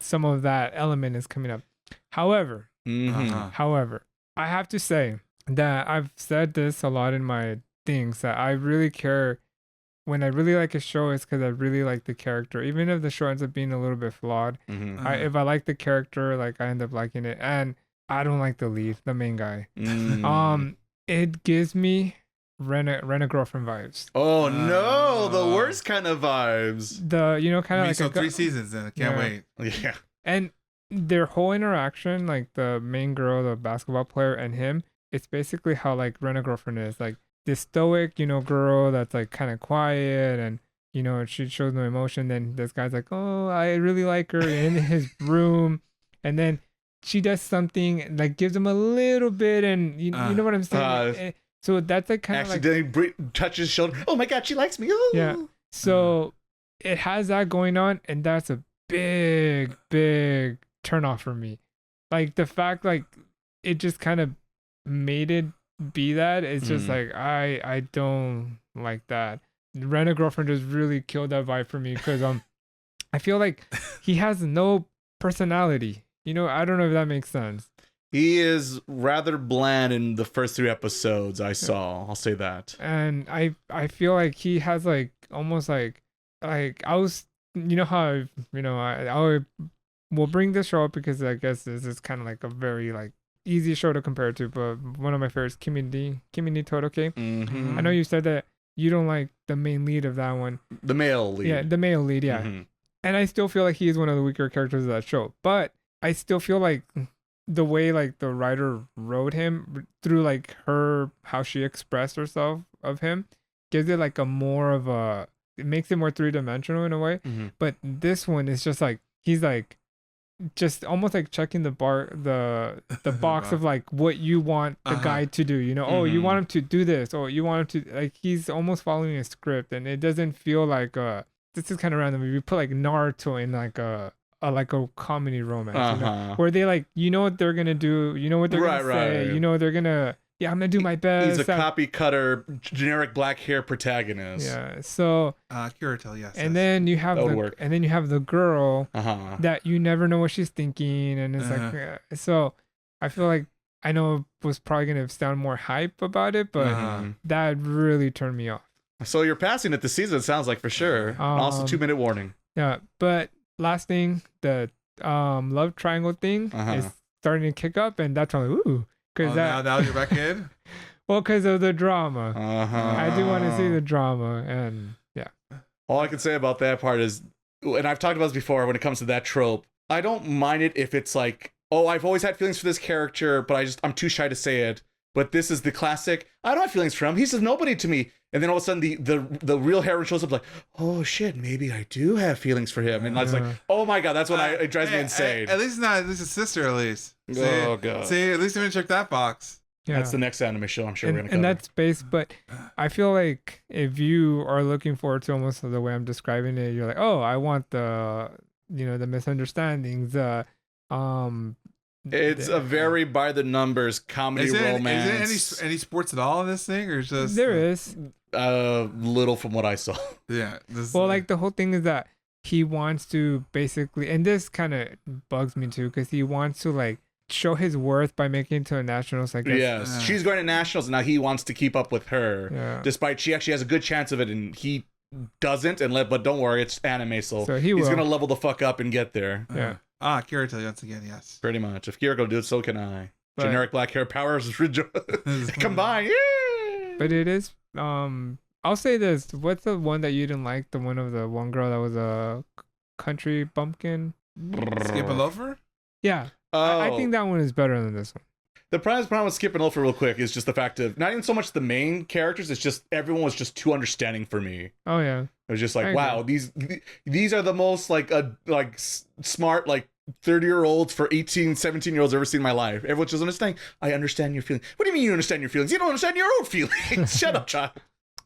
some of that element is coming up. However, I have to say that I've said this a lot in my things that I really care. When I really like a show, it's because I really like the character. Even if the show ends up being a little bit flawed, if I like the character, like I end up liking it. And I don't like the lead, the main guy. It gives me Rent-A-Girlfriend vibes. Oh no, the worst kind of vibes. Kind of like so 3 seasons, then I can't wait. Yeah. And their whole interaction, like the main girl, the basketball player, and him, it's basically how like Rent-A-Girlfriend is. Like this stoic, girl that's like kind of quiet and she shows no emotion. Then this guy's like, oh, I really like her in his room, and then she does something like gives him a little bit, and you know what I'm saying. So that's like kind of like accidentally touches his shoulder. Oh my god, she likes me. Oh. Yeah. So it has that going on, and that's a big turn off for me. Like the fact like it just kind of made it be that it's just like I don't like that. Rent-A-Girlfriend just really killed that vibe for me because I feel like he has no personality. I don't know if that makes sense. He is rather bland in the first 3 episodes I saw. I'll say that. And I feel like he has like almost like I was how I will bring this show up because I guess this is kind of like a very like easy show to compare to, but one of my favorites, Kimi ni Todoroki. I know you said that you don't like the main lead of that one. The male lead. Yeah, the male lead, yeah. And I still feel like he is one of the weaker characters of that show. But I still feel like the way like the writer wrote him through like how she expressed herself of him, gives it like a more of a, it makes it more three-dimensional in a way. Mm-hmm. But this one is just like he's like just almost like checking the box of like what you want the guy to do, you know. Oh, you want him to do this, or you want him to, like, he's almost following a script, and it doesn't feel like this is kind of random. If you put like Naruto in like a comedy romance, you know, where they like, you know what they're gonna do, you know what they're gonna say, you know they're gonna, yeah, I'm gonna do my best. He's a copy cutter, generic black hair protagonist. Yeah. So Kirito, yes. And then you have the girl that you never know what she's thinking, and it's like, so I feel like, I know it was probably gonna sound more hype about it, but that really turned me off. So you're passing it this season, it sounds like, for sure. And also 2-minute warning. Yeah, but last thing, the love triangle thing is starting to kick up, and that's when, ooh. Now you're back in? Well, because of the drama. I do want to see the drama, and yeah. All I can say about that part is, and I've talked about this before when it comes to that trope, I don't mind it if it's like, oh, I've always had feelings for this character, but I'm too shy to say it. But this is the classic, I don't have feelings for him, he's just nobody to me. And then all of a sudden the real heroine shows up like, oh shit, maybe I do have feelings for him. And I was like, oh my god, that's when it drives me insane. At least not, at least his sister, at least. See, oh god. See, at least I'm gonna check that box. Yeah. That's the next anime show I'm sure we're gonna cover. And that's based, but I feel like if you are looking forward to almost the way I'm describing it, you're like, oh, I want the misunderstandings, it's a very by the numbers comedy romance. Is there any sports at all in this thing, or just there is little from what I saw. Yeah. Like the whole thing is that he wants to basically, and this kind of bugs me too, because he wants to like show his worth by making it to a nationals, I guess. Yes, she's going to nationals, and now he wants to keep up with her, despite she actually has a good chance of it, and he doesn't. But don't worry, it's anime, so he's gonna level the fuck up and get there. Yeah. Kirito once again, yes. Pretty much. If Kira can do it, so can I. Generic black hair powers combine. Yeah. But it is. I'll say this. What's the one that you didn't like? The one of the one girl that was a country bumpkin. Skip a loafer. Yeah. I think that one is better than this one. The problem with skipping over real quick is just the fact of not even so much the main characters. It's just everyone was just too understanding for me. Oh yeah. It was just like, wow, these are the most like smart, like 30-year-olds for 18, 17-year-olds I've ever seen in my life. Everyone's just understanding. I understand your feelings. What do you mean you understand your feelings? You don't understand your own feelings. Shut up, child.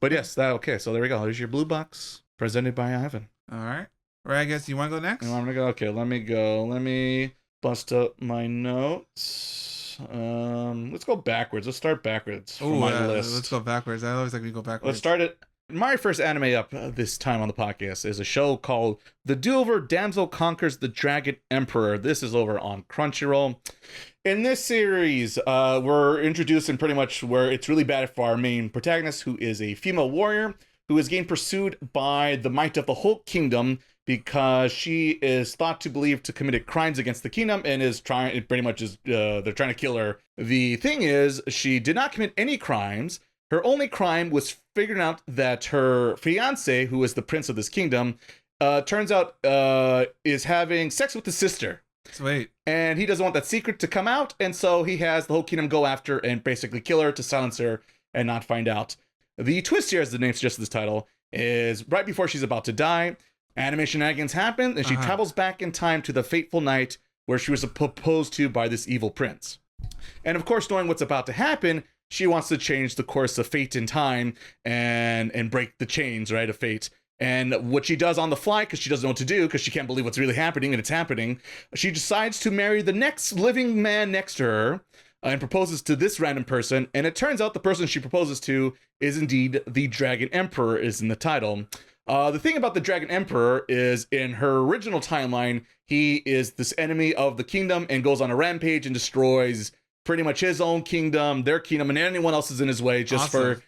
But yes, okay. So there we go. There's your blue box presented by Ivan. All right. Right. I guess you want to go next. I'm gonna go. Okay. Let me go. Let me bust up my notes. Let's go backwards. Let's start backwards from my list. Let's go backwards. I always like to go backwards. Let's start it. My first anime up this time on the podcast is a show called The Do-Over Damsel Conquers the Dragon Emperor. This is over on Crunchyroll. In this series, we're introduced in pretty much where it's really bad for our main protagonist, who is a female warrior who is getting pursued by the might of the whole kingdom because she is thought to believe to committed crimes against the kingdom and is trying, it pretty much is, they're trying to kill her. The thing is, she did not commit any crimes. Her only crime was figuring out that her fiance, who is the prince of this kingdom, turns out is having sex with his sister. Sweet. And he doesn't want that secret to come out, and so he has the whole kingdom go after and basically kill her to silence her and not find out. The twist here, as the name suggests this title, is right before she's about to die, anime shenanigans happen, and she travels back in time to the fateful night where she was proposed to by this evil prince. And of course, knowing what's about to happen, she wants to change the course of fate and time and break the chains, right, of fate. And what she does on the fly, because she doesn't know what to do, because she can't believe what's really happening, and it's happening, she decides to marry the next living man next to her and proposes to this random person. And it turns out the person she proposes to is indeed the Dragon Emperor, is in the title. The thing about the Dragon Emperor is in her original timeline, he is this enemy of the kingdom and goes on a rampage and destroys pretty much his own kingdom, their kingdom, and anyone else is in his way just for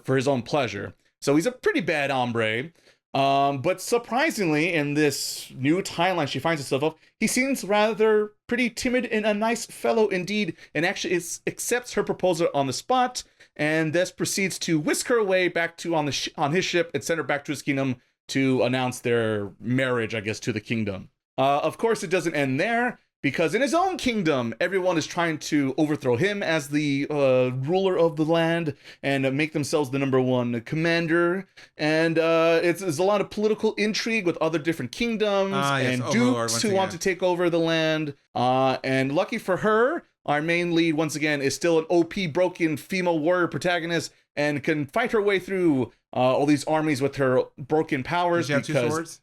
his own pleasure. So he's a pretty bad hombre. But surprisingly, in this new timeline she finds herself of, he seems rather pretty timid and a nice fellow indeed, and actually accepts her proposal on the spot, and thus proceeds to whisk her away back to on his ship and send her back to his kingdom to announce their marriage, I guess, to the kingdom. Of course, it doesn't end there. because in his own kingdom, everyone is trying to overthrow him as the ruler of the land and make themselves the #1 commander. And it's a lot of political intrigue with other different kingdoms and dukes who want to take over the land. And lucky for her, our main lead, once again, is still an OP broken female warrior protagonist and can fight her way through all these armies with her broken powers. Did you have 2 swords?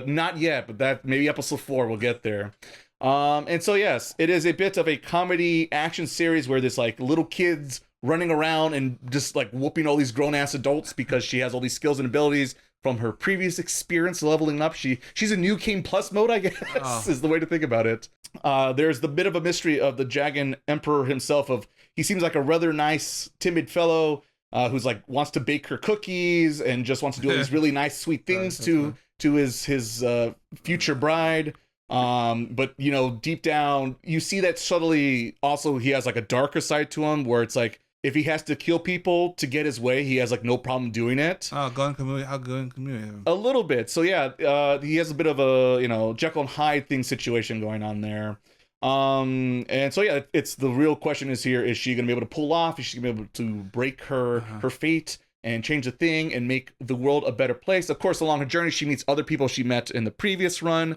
Not yet, but that maybe episode 4 we'll get there. And so yes, it is a bit of a comedy action series where there's like little kids running around and just like whooping all these grown ass adults because she has all these skills and abilities from her previous experience leveling up. She's a new King Plus mode, I guess, is the way to think about it. There's the bit of a mystery of the Dragon Emperor himself. He seems like a rather nice, timid fellow who's like wants to bake her cookies and just wants to do all these really nice, sweet things to his future bride. But you know, deep down, you see that subtly. Also, he has like a darker side to him, where it's like if he has to kill people to get his way, he has like no problem doing it. Oh, how good community. A little bit. So yeah, he has a bit of a Jekyll and Hyde thing situation going on there. And so yeah, it's the real question is here: is she gonna be able to pull off? Is she gonna be able to break her fate and change the thing and make the world a better place? Of course, along her journey, she meets other people she met in the previous run.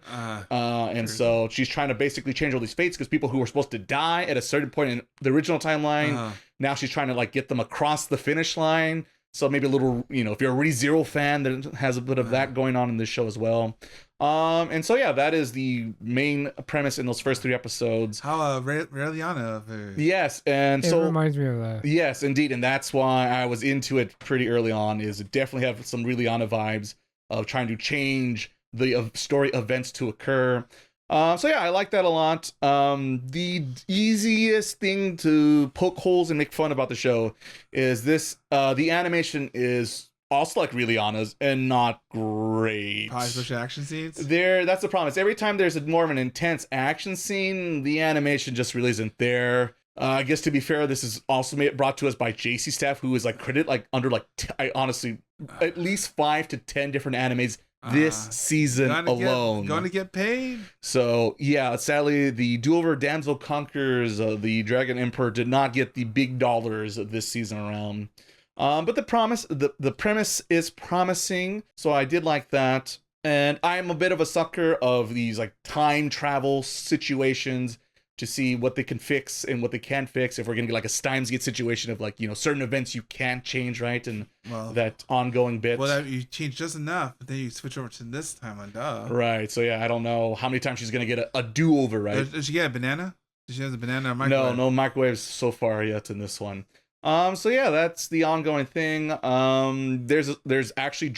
And so she's trying to basically change all these fates because people who were supposed to die at a certain point in the original timeline, now she's trying to like get them across the finish line. So maybe a little, if you're a ReZero fan, that has a bit of that going on in this show as well. And so yeah, that is the main premise in those first 3 episodes. How Raeliana. Yes, and it reminds me of that. Yes, indeed, and that's why I was into it pretty early on. Is it definitely have some Raeliana vibes of trying to change the story events to occur. So yeah, I like that a lot. The easiest thing to poke holes and make fun about the show is this. The animation is also like Raeliana's and not great. Especially action scenes? That's the problem. It's every time there's more of an intense action scene, the animation just really isn't there. I guess to be fair, this is also brought to us by JC Staff, who is like credited like under like I honestly at least 5 to 10 different animes this season alone. Going to get paid. So yeah, sadly, the do-over Damsel Conquers the Dragon Emperor did not get the big dollars this season around. But the premise is promising, so I did like that. And I'm a bit of a sucker of these like time travel situations to see what they can fix and what they can't fix. If we're gonna get like a Steins Gate situation of like, certain events you can't change, right? And that ongoing bit. Well, you change just enough, but then you switch over to this timeline, Right. So yeah, I don't know how many times she's gonna get a do-over, right? Does she get a banana? Does she have a banana or microwave? No microwaves so far yet in this one. So yeah, that's the ongoing thing. There's actually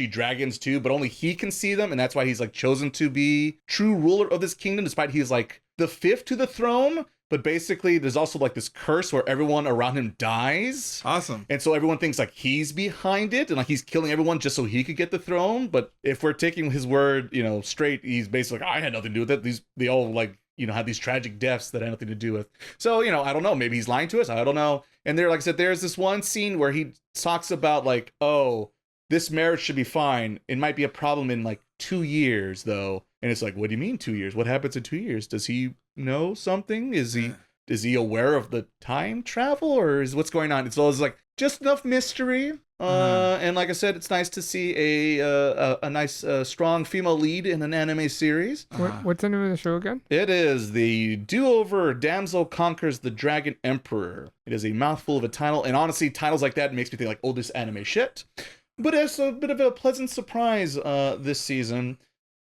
dragons too, but only he can see them, and that's why he's like chosen to be true ruler of this kingdom, despite he's like the 5th to the throne. But basically, there's also like this curse where everyone around him dies. Awesome. And so everyone thinks like he's behind it, and like he's killing everyone just so he could get the throne. But if we're taking his word, straight, he's basically like, I had nothing to do with it. They all like, had these tragic deaths that had nothing to do with. So, I don't know. Maybe he's lying to us. I don't know. And there, like I said, there's this one scene where he talks about like, oh, this marriage should be fine. It might be a problem in like 2 years though. And it's like, what do you mean 2 years? What happens in 2 years? Does he know something? Is he aware of the time travel, or is what's going on? It's always like just enough mystery. And like I said, it's nice to see a nice strong female lead in an anime series. What's the name of the show again? It is the Do-Over Damsel Conquers the Dragon Emperor. It is a mouthful of a title, and honestly, titles like that makes me think like, oh, this anime shit. But it's a bit of a pleasant surprise this season.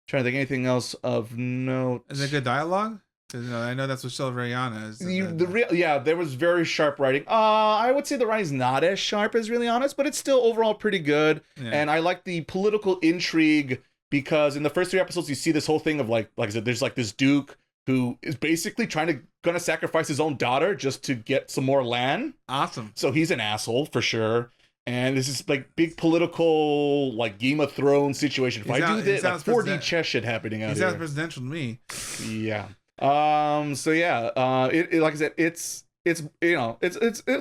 Trying to think anything else of note. Is it good dialogue? Because I know that's what Shell Raeliana is. There was very sharp writing. I would say the writing's not as sharp as Raeliana's, but it's still overall pretty good. Yeah. And I like the political intrigue because in the first 3 episodes, you see this whole thing of like I said, there's like this duke who is basically gonna sacrifice his own daughter just to get some more land. Awesome. So he's an asshole for sure. And this is like big political, like Game of Thrones situation. If I do this, like 4D chess shit happening out here. He sounds presidential to me. Yeah. So yeah. It like I said, it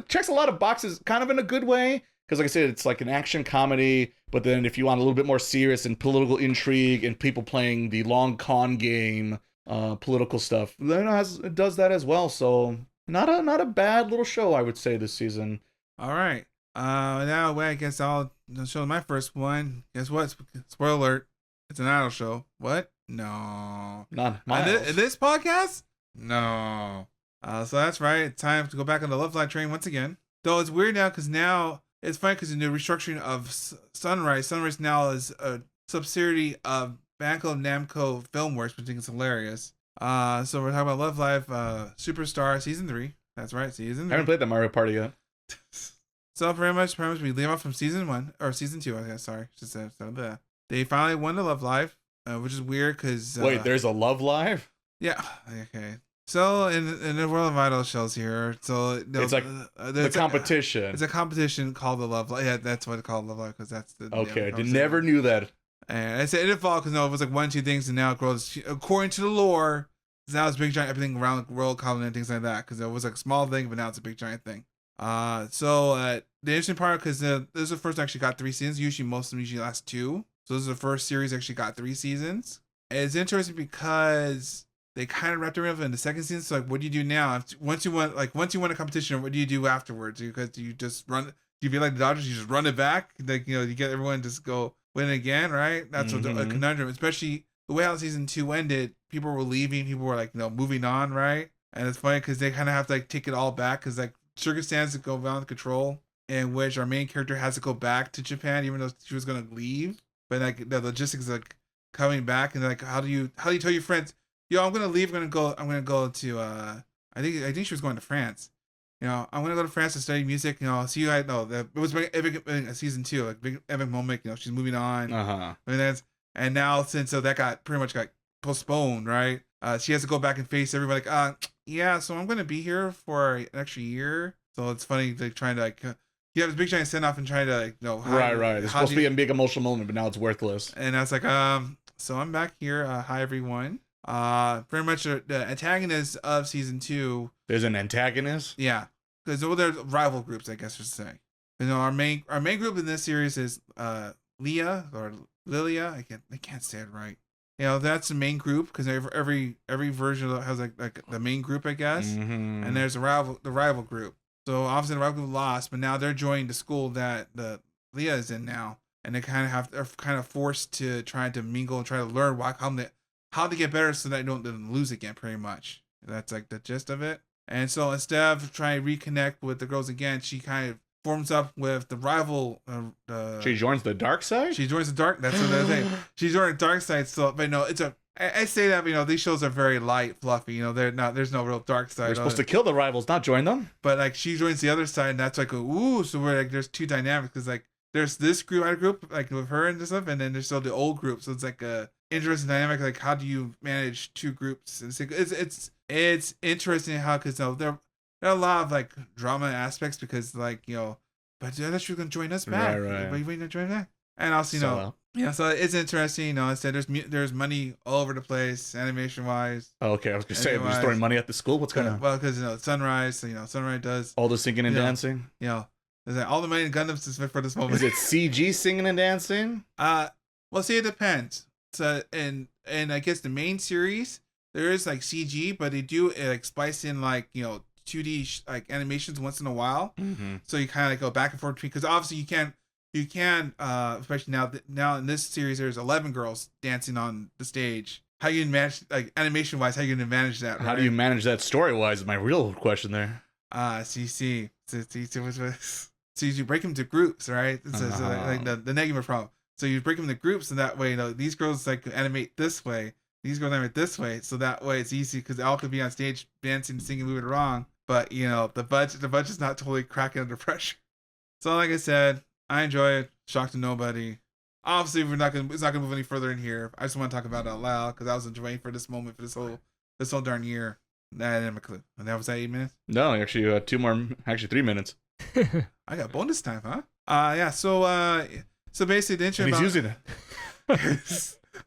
checks a lot of boxes, kind of in a good way. Because like I said, it's like an action comedy. But then if you want a little bit more serious and political intrigue and people playing the long con game, political stuff. It does that as well. So not a bad little show, I would say, this season. All right. Now I guess I'll show my first one. Guess what? Spoiler alert. It's an idol show. What? No. Not Miles. This podcast? No. So that's right. It's time to go back on the Love Live train once again. Though it's weird now because now it's funny because in the restructuring of Sunrise now is a subsidiary of Banco Namco Filmworks, which I think is hilarious. So we're talking about Love Live Superstar Season 3. That's right, Season 3. I haven't played the Mario Party yet. So pretty much we leave off from Season 1, or Season 2, I guess, sorry. They finally won the Love Live, which is weird because... Wait, there's a Love Live? Yeah, okay. So in the World of Idol shows here, so it's like the competition. It's a competition called the Love Live. Yeah, that's what it's called, Love Live, because that's the... Okay, I never knew that. And I said it didn't fall because it was like 1, 2 things, and now it grows according to the lore. Now it's big giant everything around the world, colony and things like that. Because it was like a small thing, but now it's a big giant thing. So the interesting part, because this is the first actually got 3 seasons. Usually most of them last 2. So this is the first series actually got 3 seasons. And it's interesting because they kind of wrapped around in the second season. So like, what do you do now? Once you win a competition, what do you do afterwards? Because you just run. You be like the Dodgers, you just run it back. Like you get everyone just go win again, right? That's a conundrum, especially the way how season 2 ended. People were leaving, people were like, moving on, right? And it's funny because they kind of have to like take it all back because like circumstances go beyond control, in which our main character has to go back to Japan even though she was gonna leave. But like the logistics like coming back and like how do you tell your friends, I'm gonna leave, I'm gonna go to I think she was going to France. I'm gonna go to France to study music. I'll see you. It was big epic season 2, like big epic moment. She's moving on. And now since that got pretty much got postponed, right? She has to go back and face everybody. Like, yeah, so I'm gonna be here for an extra year. So it's funny, like trying to like you have this big giant send off and trying to like right. It's supposed to be a big emotional moment, but now it's worthless. And I was like, so I'm back here. Hi everyone. Pretty much the antagonist of season 2. There's an antagonist. Yeah. Because they're rival groups, I guess you should say. Our main group in this series is Leah or Lilia. I can't say it right. That's the main group because every version has like the main group, I guess. Mm-hmm. And there's the rival group. So obviously the rival group lost, but now they're joining the school that the Leah is in now, and they are kind of forced to try to mingle and try to learn how to get better so that they don't lose again. Pretty much, that's like the gist of it. And so instead of trying to reconnect with the girls again, she kind of forms up with the rival. She joins the dark side? She joins the dark. That's what they're saying. She joins the dark side. So, but no, I say that, these shows are very light, fluffy. There's no real dark side. We're supposed to kill the rivals, not join them. But like she joins the other side, and that's like, ooh, so we're like, there's 2 dynamics. Because like, there's this group, like with her and stuff, and then there's still the old group. So it's like a interesting dynamic. Like, how do you manage 2 groups? It's interesting how, because there are a lot of like drama aspects because like but I thought you were gonna join us back. Right. But you waiting to join back, and also so it's interesting. I said there's money all over the place, animation wise. Oh, okay, I was gonna say, we're just throwing money at the school. What's going on? Well, because Sunrise, Sunrise does all the singing and dancing. There's like all the money in Gundams is for this moment. Is it CG singing and dancing? Well, see, it depends. So and I guess the main series there is like CG, but they do like splice in like 2D like animations once in a while. Mm-hmm. So you kind of like go back and forth between, because obviously you can especially now in this series there's 11 girls dancing on the stage. How you manage, like animation wise, how you gonna manage that? Right? How do you manage that story wise? Is my real question there. CC. So you break them to groups, right? So like the negative problem. So you break them into groups, and that way these girls like animate this way. These girls animate this way, so that way it's easy because they all could be on stage dancing, singing, moving around. But the budget's not totally cracking under pressure. So like I said, I enjoy it. Shocked to nobody. Obviously, it's not gonna move any further in here. I just want to talk about it out loud because I was enjoying for this moment for this whole darn year. I didn't have a clue. And that was that 8 minutes. No, actually, 2 more. Actually, 3 minutes. I got bonus time, huh? Yeah. So basically, the interesting he's using it.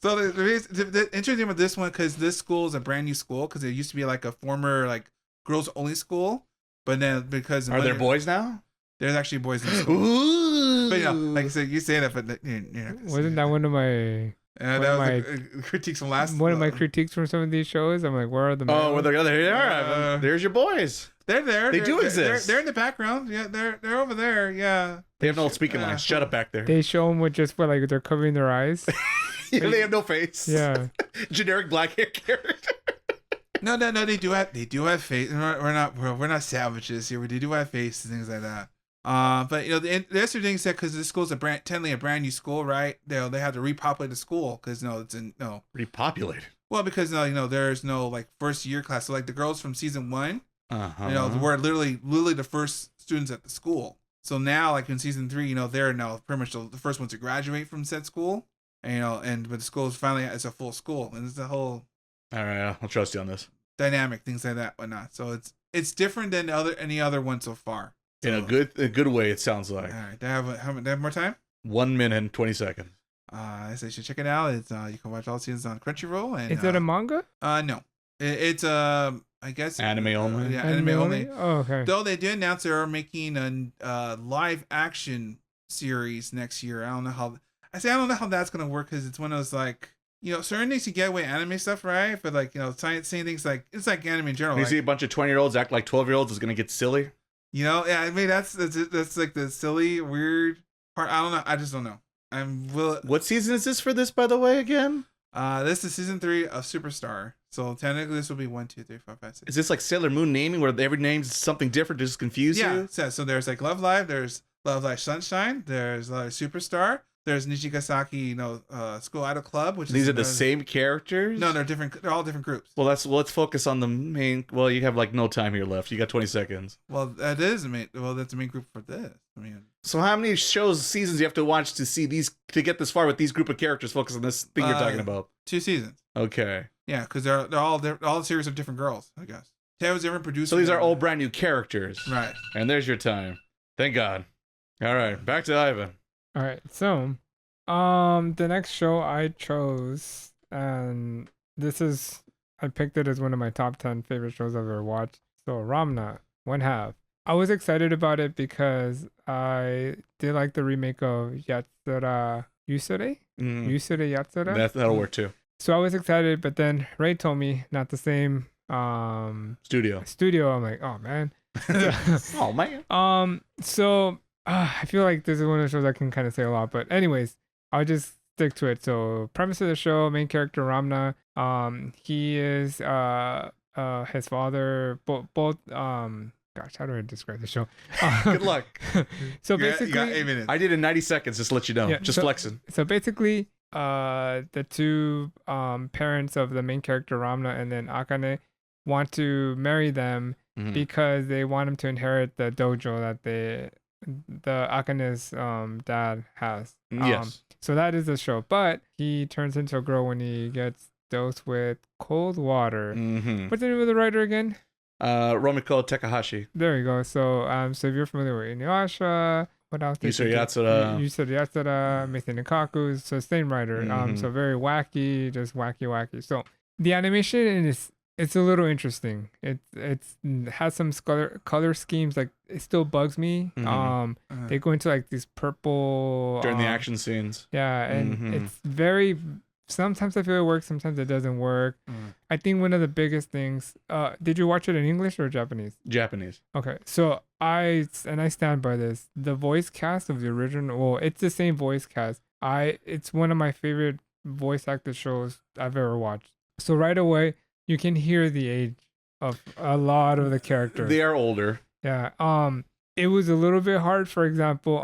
So the interesting about this one, because this school is a brand new school, because it used to be like a former like girls only school, but then because are there boys now? There's actually boys in the school. Ooh. But like I said, you say that, but wasn't that one of my And that was critiques from last. One of my critiques from some of these shows. I'm like, where are the men? Oh, well, there's your boys. They're there. They do exist. They're in the background. Yeah, they're over there. Yeah. They have no speaking lines. Shut up back there. They show them with just like they're covering their eyes. Yeah, they have no face. Yeah. Generic black hair character. No. They do have face. We're not savages here. They do have face and things like that. But you know, the interesting thing is that because this school's technically a brand new school, right? They have to repopulate the school because Repopulate. Well, because there's no like first year class. So like the girls from season 1, were literally the first students at the school. So now, like in season 3, they're now pretty much the first ones to graduate from said school. And but the school is finally it's a full school, and it's the whole. All right, I'll trust you on this. Dynamic things like that, whatnot. So it's different than any other one so far. So, in a good way, it sounds like. All right, they have more time. 1 minute and 20 seconds. I say you should check it out. It's you can watch all seasons on Crunchyroll. And is it a manga? No, it's I guess anime only. Yeah, anime only. Oh, okay. Though they did announce they are making a live action series next year. I don't know how that's gonna work because it's one of those like. Certain things you get away anime stuff, right? But like, saying things like it's like anime in general. You like, see a bunch of 20-year-olds act like 12-year-olds is gonna get silly. Yeah. I mean, that's like the silly, weird part. I don't know. I just don't know. What season is this for this, by the way, again? This is season 3 of Superstar. So technically, this will be 1, 2, 3, 4, 5, 6. Is this like Sailor Moon naming, where every name's something different to just confuse you? Yeah. So there's like Love Live. There's Love Live Sunshine. There's Superstar. There's Nijigasaki, School Idol Club, which these are the same characters. No, they're different. They're all different groups. Well, let's focus on the main. Well, you have like no time here left. You got 20 seconds. Well, that is the main. Well, that's the main group for this. I mean, so how many seasons you have to watch to get this far with these group of characters? Focus on this thing you're talking about. 2 seasons. Okay. Yeah, because they're all a series of different girls, I guess. Taylor's different producers. So these are all brand new characters, right? And there's your time. Thank God. All right, back to Ivan. All right, so. The next show I chose, and I picked it as one of my top 10 favorite shows I've ever watched. So Ranma, 1/2. I was excited about it because I did like the remake of Yatsura Yusure? Yusure Yatsura? That'll work too. So I was excited, but then Ray told me not the same studio. I'm like, oh man. Oh man. So I feel like this is one of the shows I can kind of say a lot, but anyways, I'll just stick to it. So premise of the show, main character Ramna, he is his father, both gosh, how do I describe the show? Good luck. So basically, you got 8 minutes. I did in 90 seconds, just to let you know. Yeah, just flexing. So basically, the two parents of the main character Ramna and then Akane want to marry them because they want him to inherit the dojo that the Akane's dad has. Yes. So that is the show. But he turns into a girl when he gets dosed with cold water. What's the name of the writer again? Romiko Takahashi. There you go. So so if you're familiar with Inuyasha, what else? Yusuri Yatsura. Yusuri Yatsura, Meitei Nikaku. So same writer. So very wacky, just wacky. So the animation is it's a little interesting. It has some color schemes. Like it still bugs me. They go into like these purple during the action scenes. Yeah, and it's very. Sometimes I feel it works. Sometimes it doesn't work. I think one of the biggest things. Did you watch it in English or Japanese? Japanese. Okay, so I stand by this. The voice cast of the original. Well, it's the same voice cast. It's one of my favorite voice acted shows I've ever watched. So right away, you can hear the age of a lot of the characters. They are older. Yeah. It was a little bit hard. For example,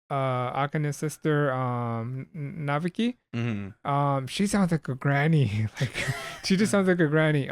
Akane's sister, Naviki. She sounds like a granny. Like she just sounds like a granny.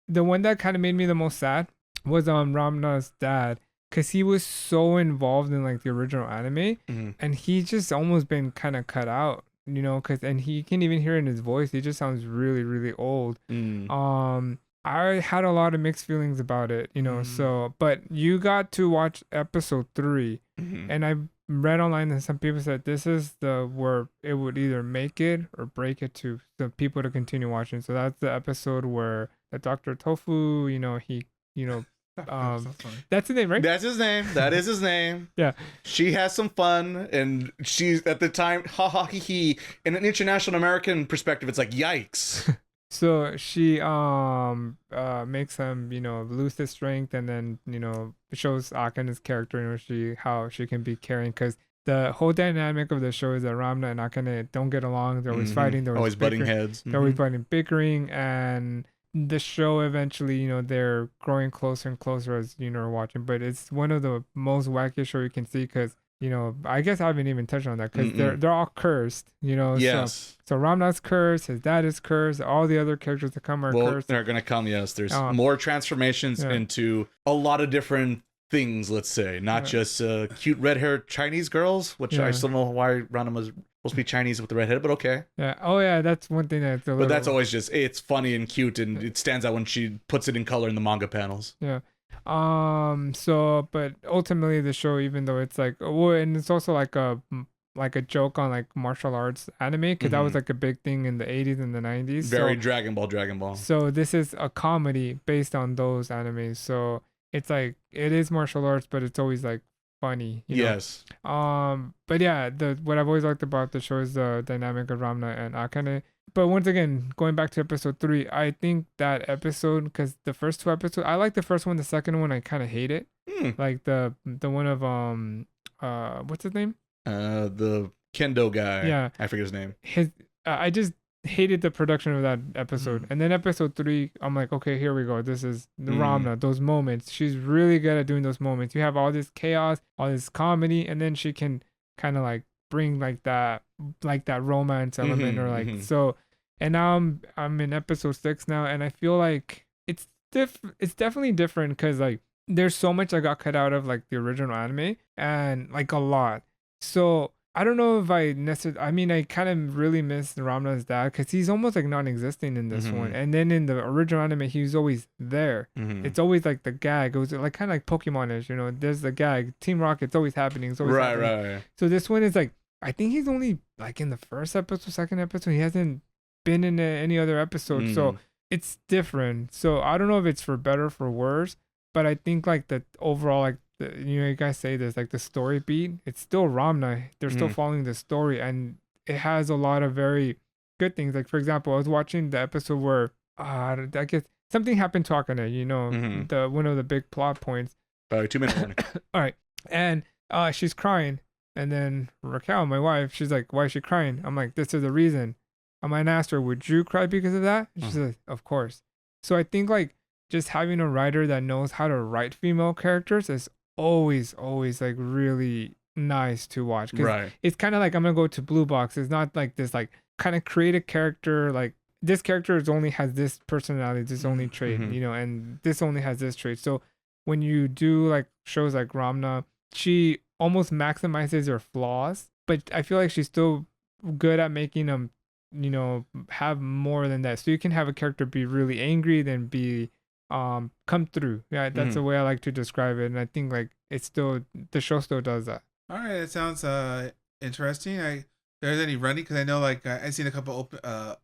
The one that kind of made me the most sad was Ramna's dad, because he was so involved in like the original anime, and he just almost been kind of cut out. You know, and he can even hear in his voice. He just sounds really, really old. I had a lot of mixed feelings about it, you know. So, but you got to watch episode 3, and I read online that some people said this is where it would either make it or break it to the people to continue watching. So that's the episode where the Dr. Tofu, he That's his name, right? That's his name. That is his name. Yeah. She has some fun, and she's at the time, ha ha he he. In an international American perspective, it's like yikes. So she makes him, lose his strength, and then shows Akane's character, how she can be caring, because the whole dynamic of the show is that Ramna and Akane don't get along. They're always fighting. They're always butting heads. They're always bickering, and the show eventually, they're growing closer and closer as are watching. But it's one of the most wacky show you can see, because I guess I haven't even touched on that, because they're all cursed, Yes. So Ramna's cursed, his dad is cursed, all the other characters that come are cursed. They're gonna come. Yes, there's more transformations into a lot of different things. Let's say not just cute red-haired Chinese girls, which I still don't know why Ranma's supposed to be Chinese with the red head, but okay. Yeah. Oh yeah, that's one thing that's. But that's always just it's funny and cute, and it stands out when she puts it in color in the manga panels. Yeah. So but ultimately the show, even though it's like, and it's also like a joke on like martial arts anime, because that was like a big thing in the 80s and the 90s. Very Dragon Ball. So this is a comedy based on those animes. So it's like, it is martial arts, but it's always like funny. Yes. But yeah, what I've always liked about the show is the dynamic of Ramna and Akane. But once again, going back to episode 3, I think that episode, because the first 2 episodes, I like the first one. The second one, I kind of hate it. Like the one of what's his name? The kendo guy. Yeah, I forget his name. I just hated the production of that episode. And then episode 3, I'm like, okay, here we go. This is the Ramna. Those moments, she's really good at doing those moments. You have all this chaos, all this comedy, and then she can kind of like bring like that romance element, or like so. And now I'm in episode 6 now, and I feel like it's definitely different, because like there's so much I got cut out of like the original anime, and like a lot. So I don't know if I kind of really miss Ramna's dad, because he's almost like non-existent in this one. And then in the original anime, he was always there. It's always like the gag. It was like kind of like Pokemon-ish, there's the gag. Team Rocket's always happening. It's always happening. Right. So this one is like, I think he's only like in the first episode, second episode. He hasn't been in any other episode. So it's different. So I don't know if it's for better or for worse, but I think like the overall, like, you guys say there's like the story beat, it's still Ramna. They're still following the story, and it has a lot of very good things. Like, for example, I was watching the episode where I guess something happened to Akane, the one of the big plot points. 2 minutes. All right. And she's crying, and then Raquel, my wife, she's like, why is she crying? I'm like, this is the reason. I might ask her, would you cry because of that? And she says, of course. So I think like just having a writer that knows how to write female characters is always like really nice to watch. Right. It's kind of like, I'm gonna go to Blue Box. It's not like this like kind of create a character like this character only has this personality, this only trait, and this only has this trait. So when you do like shows like Ramna, she almost maximizes her flaws, but I feel like she's still good at making them have more than that. So you can have a character be really angry, then be come through. Yeah, that's the way I like to describe it. And I think like the show still does that. All right, it sounds interesting. There's any running, because I know like I seen a couple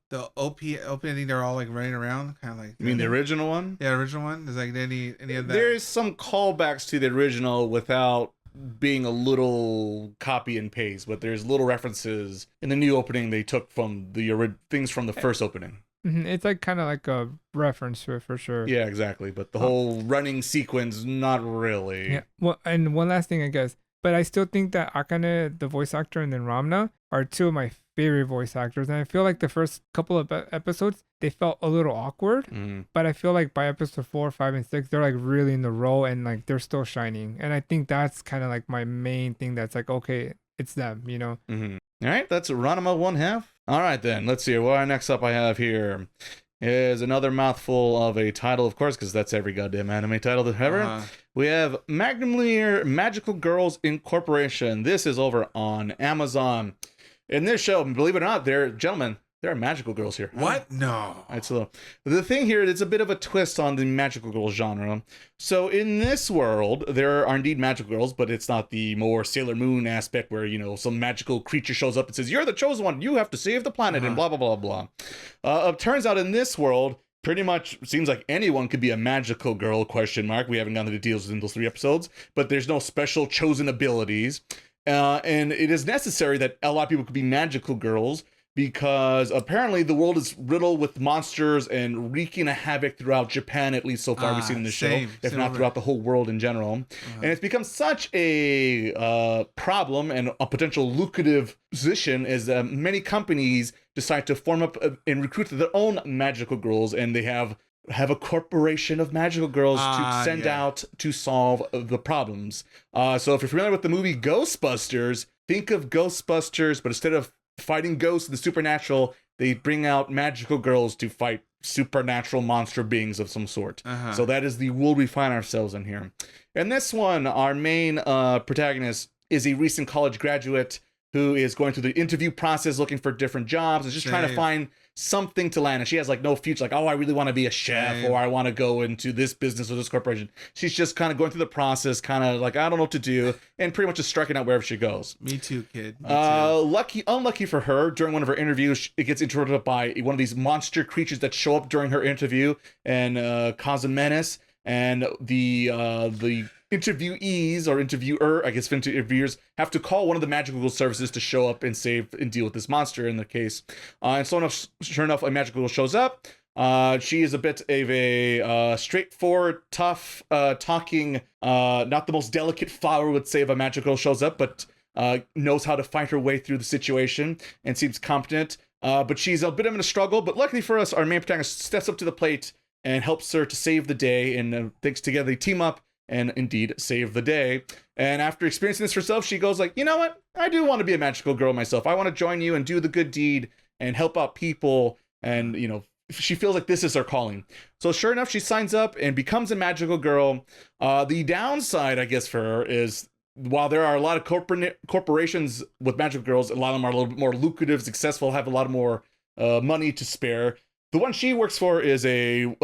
the opening, they're all like running around, kind of like. You mean the original one? Yeah, original one. Is like any of that? There's some callbacks to the original without being a little copy and paste, but there's little references in the new opening they took from the things from the first opening. It's like kind of like a reference to it for sure. Yeah, exactly. But the whole running sequence, not really. Yeah. Well, and one last thing, I guess. But I still think that Akane, the voice actor, and then Ramna are 2 of my favorite voice actors. And I feel like the first couple of episodes, they felt a little awkward. But I feel like by episode 4, 5, and 6, they're like really in the role, and like they're still shining. And I think that's kind of like my main thing that's like, okay, it's them, All right, that's Ranma 1/2. All right, then. Let's see. Well, next up I have here is another mouthful of a title, of course, because that's every goddamn anime title ever. We have Magilumiere Magical Girls Incorporation. This is over on Amazon. In this show, believe it or not, there are magical girls here. What? No. Right, so the thing here, it's a bit of a twist on the magical girl genre. So in this world, there are indeed magical girls, but it's not the more Sailor Moon aspect where, some magical creature shows up and says, you're the chosen one, you have to save the planet, and blah, blah, blah, blah. Turns out in this world, pretty much seems like anyone could be a magical girl, question mark. We haven't gotten to the details in those 3 episodes, but there's no special chosen abilities. And it is necessary that a lot of people could be magical girls because apparently the world is riddled with monsters and wreaking a havoc throughout Japan, at least so far we've seen in the show, if not throughout the whole world in general. And it's become such a problem and a potential lucrative position as many companies decide to form up and recruit their own magical girls, and they have a corporation of magical girls to send out to solve the problems. So if you're familiar with the movie Ghostbusters, think of Ghostbusters, but instead of fighting ghosts and the supernatural, they bring out magical girls to fight supernatural monster beings of some sort. So that is the world we find ourselves in here. And this one, our main protagonist is a recent college graduate who is going through the interview process looking for different jobs and just trying to find something to land. And she has like no future, like, oh, I really want to be a chef or I want to go into this business or this corporation. She's just kind of going through the process, kind of like, I don't know what to do, and pretty much just striking out wherever she goes. Me too, kid. Me too. Unlucky for her, during one of her interviews, it gets interrupted by one of these monster creatures that show up during her interview and cause a menace. And the interviewees or interviewer, I guess interviewers, have to call one of the magical girl services to show up and save and deal with this monster in the case. And sure enough, a magical girl shows up. She is a bit of a straightforward, tough, talking, not the most delicate flower would say if a magical girl shows up, but knows how to fight her way through the situation and seems competent. But she's a bit of in a struggle, but luckily for us, our main protagonist steps up to the plate and helps her to save the day, and thanks together they team up and indeed save the day. And after experiencing this herself, she goes like, you know what? I do want to be a magical girl myself. I want to join you and do the good deed and help out people. And, you know, she feels like this is her calling. So sure enough, she signs up and becomes a magical girl. The downside, I guess, for her is while there are a lot of corporations with magical girls, a lot of them are a little bit more lucrative, successful, have a lot more money to spare. The one she works for is a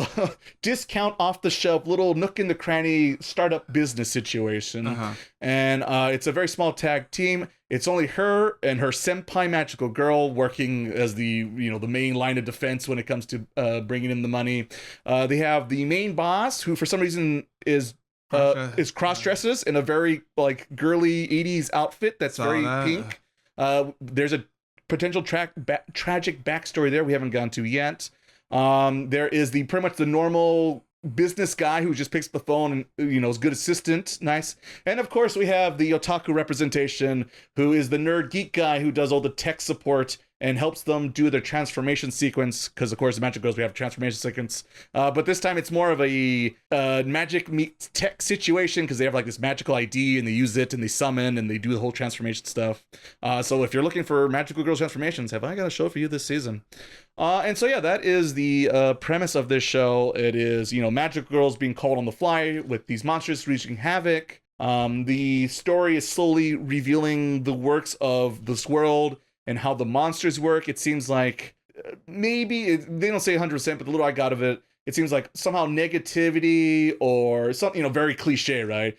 discount off-the-shelf little nook in the cranny startup business situation. And it's a very small tag team. It's only her and her senpai magical girl working as the main line of defense when it comes to bringing in the money. They have the main boss, who for some reason is cross-dresses in a very like girly 80s outfit that's very pink. There's a potential tragic backstory there we haven't gone to yet. There is pretty much the normal business guy who just picks up the phone and, is good assistant. Nice. And of course we have the otaku representation, who is the nerd geek guy who does all the tech support and helps them do their transformation sequence, because of course the magic girls, we have a transformation sequence, but this time it's more of a magic meets tech situation, because they have like this magical ID and they use it and they summon and they do the whole transformation stuff. So if you're looking for magical girls transformations, have I got a show for you this season? And so yeah, that is the premise of this show. It is, magical girls being called on the fly with these monsters wreaking havoc. The story is slowly revealing the works of this world and how the monsters work. It seems like maybe they don't say 100%, but the little I got of it, it seems like somehow negativity or something, very cliche, right?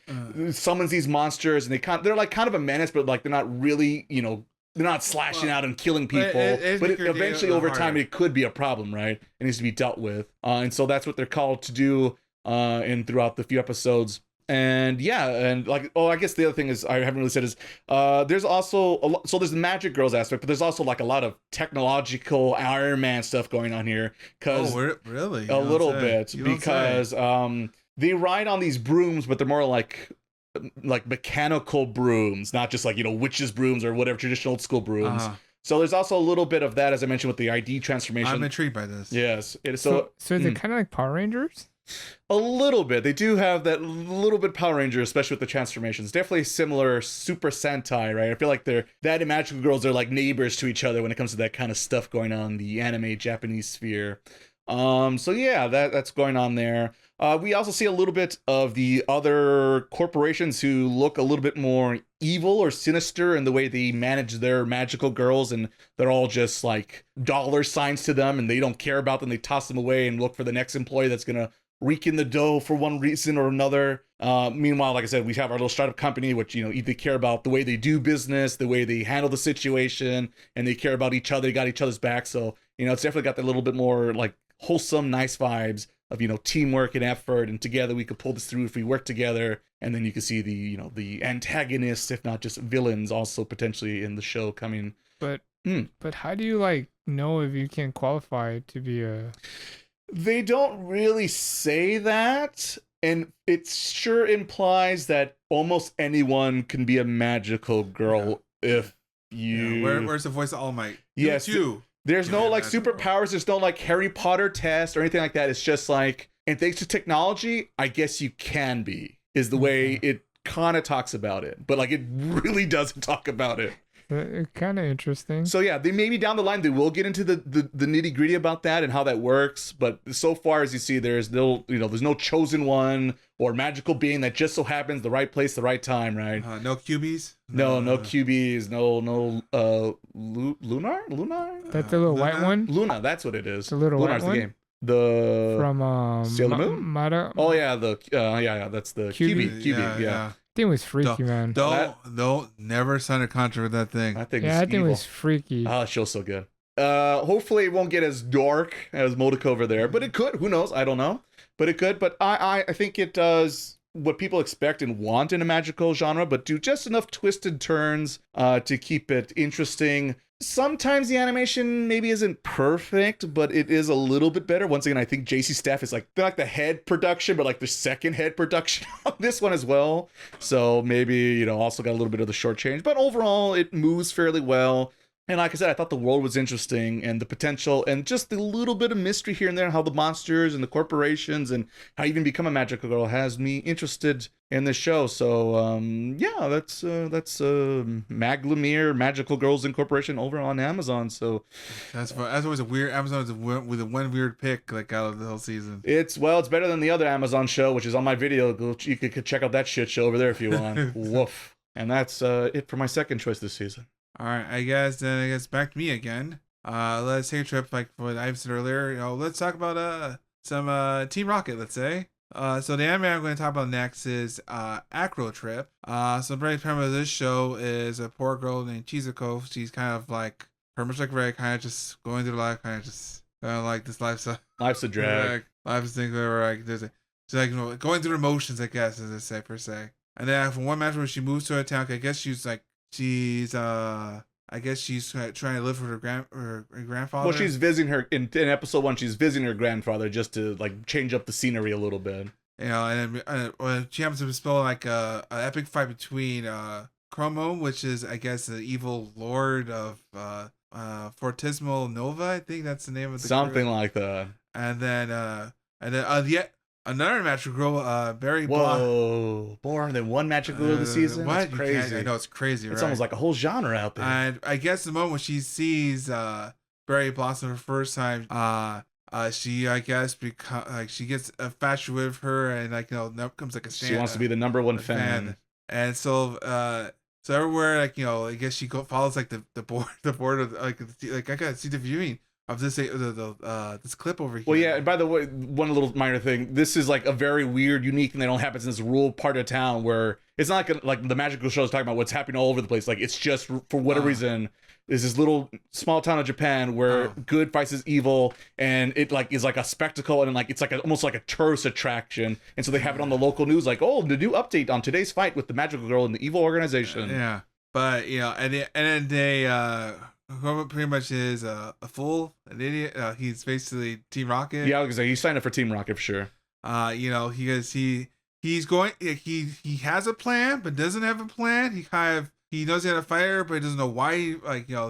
Summons these monsters and they're like kind of a menace, but like they're not really, they're not slashing out and killing people. But eventually over time it could be a problem, right? It needs to be dealt with. And so that's what they're called to do throughout the few episodes. And yeah, and like, I guess the other thing is I haven't really said is there's also so there's the magic girls aspect, but there's also like a lot of technological Iron Man stuff going on here. Cause really? A little bit, because they ride on these brooms, but they're more like mechanical brooms, not just like witches brooms or whatever traditional old school brooms. So there's also a little bit of that, as I mentioned, with the ID transformation. I'm intrigued by this. Yes. So is it kind of like Power Rangers? A little bit. They do have that little bit Power Ranger, especially with the transformations. Definitely similar Super Sentai, right? I feel like that and Magical Girls are like neighbors to each other when it comes to that kind of stuff going on in the anime Japanese sphere. So yeah, that's going on there. We also see a little bit of the other corporations who look a little bit more evil or sinister in the way they manage their magical girls, and they're all just like dollar signs to them and they don't care about them. They toss them away and look for the next employee that's gonna rake in the dough for one reason or another. Meanwhile, like I said, we have our little startup company, which, either care about the way they do business, the way they handle the situation, and they care about each other. They got each other's back. So, it's definitely got that little bit more like wholesome, nice vibes of, teamwork and effort, and together we could pull this through if we work together. And then you can see the antagonists, if not just villains, also potentially in the show coming. But how do you know if you can qualify to be a? They don't really say that, and it sure implies that almost anyone can be a magical girl if you. Yeah. Where's the voice of All Might? Yes, you. There's no superpowers. There's no Harry Potter test or anything like that. It's just and thanks to technology, I guess you can be. Is the way it kind of talks about it, but it really doesn't talk about it. Kind of interesting. So yeah, they maybe down the line they will get into the nitty gritty about that and how that works. But so far as you see, there's no there's no chosen one or magical being that just so happens the right place, the right time, right? No QBs. No QBs. No Lunar. That's the little white one. Luna, that's what it is. The little Lunar's white one. The game. The from Sailor Moon. Mata. Oh yeah, that's the QB. Yeah. Thing was freaky, man. Don't never sign a contract with that thing. I think that thing was freaky. Oh, it show's so good. Hopefully it won't get as dark as Modoc over there, but it could. Who knows? I don't know, but it could. But I think it does what people expect and want in a magical genre, but do just enough twisted turns to keep it interesting. Sometimes the animation maybe isn't perfect, but it is a little bit better. Once again, I think JC Staff is they're the head production, but the second head production on this one as well. So maybe, also got a little bit of the short change, but overall it moves fairly well. And like I said, I thought the world was interesting and the potential and just a little bit of mystery here and there, how the monsters and the corporations and how you even become a magical girl has me interested in this show. So yeah, that's Magilumiere, Magical Girls Incorporation over on Amazon. So that's always a weird Amazon with a one weird pick out of the whole season. It's better than the other Amazon show, which is on my video. You could check out that shit show over there if you want. Woof. And that's it for my second choice this season. All right, I guess back to me again. Let's take a trip like what I've said earlier. Let's talk about some Team Rocket. Let's say. So the anime I'm going to talk about next is Acro Trip. So the very premise of this show is a poor girl named Chizuko. She's kind of pretty much like Ray, kind of just going through life, kind of just this Life's a drag. Life's a thing where she's going through emotions, I guess, as I say per se. And then from one match where she moves to a town, I guess she's trying to live with her grandfather. Well, she's visiting her in episode 1. She's visiting her grandfather just to change up the scenery a little bit. And she happens to spill a epic fight between Chromo, which is I guess the evil lord of Fortismal Nova. I think that's the name of the something group. Like that. And then yet another magical girl, Barry. Whoa, more than one magical girl this season. What? That's crazy. I know it's crazy. It's almost like a whole genre out there. And I guess the moment when she sees Barry Blossom for the first time, she I guess she gets infatuated with her, and becomes a she wants to be the number one fan. And so everywhere I guess she follows the board of I gotta see the viewing of this this clip over here. Well, yeah, and by the way, one little minor thing. This is a very weird, unique thing that only happens in this rural part of town where it's not like the magical show is talking about what's happening all over the place. It's just for whatever reason, there's this little small town of Japan where good fights evil, and it is a spectacle, and it's almost like a tourist attraction. And so they have it on the local news, the new update on today's fight with the magical girl and the evil organization. Yeah, but and then they. Whoever pretty much is a fool, an idiot. He's basically Team Rocket. Yeah, I was gonna say he signed up for Team Rocket for sure. He's going. He has a plan, but doesn't have a plan. He knows he had a fire, but he doesn't know why.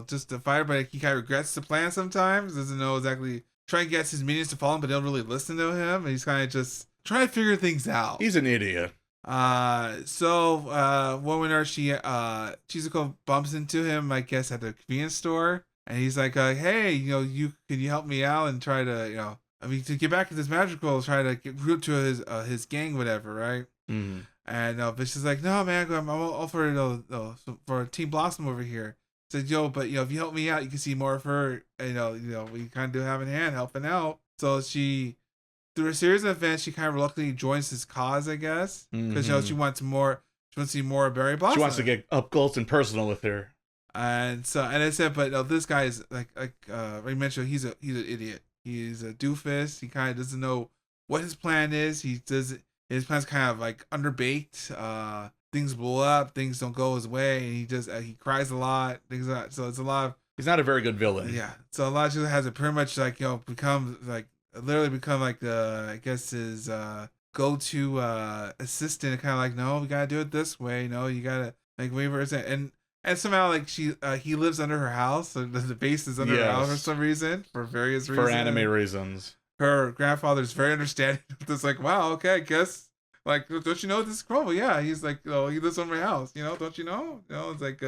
Just a fire, but he kind of regrets the plan sometimes. Doesn't know exactly. Trying to get his minions to follow him, but they don't really listen to him. And he's kind of just trying to figure things out. He's an idiot. So one winter Chizuko bumps into him, I guess, at the convenience store, and he's like, hey, can you help me out and try to, to get back to this magical, try to get root to his gang, whatever, right? Mm-hmm. And but she's like, no, man, I'm all for Team Blossom over here. Said, but if you help me out, you can see more of her. We kind of do have in hand helping out. So through a series of events, she kind of reluctantly joins his cause, I guess, because she wants more. She wants to see more of Barry Blossom. She wants to get up close and personal with her. And I said, but this guy is like I mentioned, he's an idiot. he's a doofus. He kind of doesn't know what his plan is. His plan's kind of like underbaked. Things blow up, things don't go his way, and he cries a lot. So it's a lot of. He's not a very good villain. Yeah, so a lot of has it pretty much like become like I guess his go-to assistant, kind of like, no, we gotta do it this way. No, you gotta like waiver and somehow like he lives under her house. So the base is under her house for some reason, for various reasons. For anime reasons. Her grandfather's very understanding. It's like, wow, okay, I guess. Like, don't you know this is Chrome? Yeah, he's like, oh, he lives on my house. Don't you know? It's like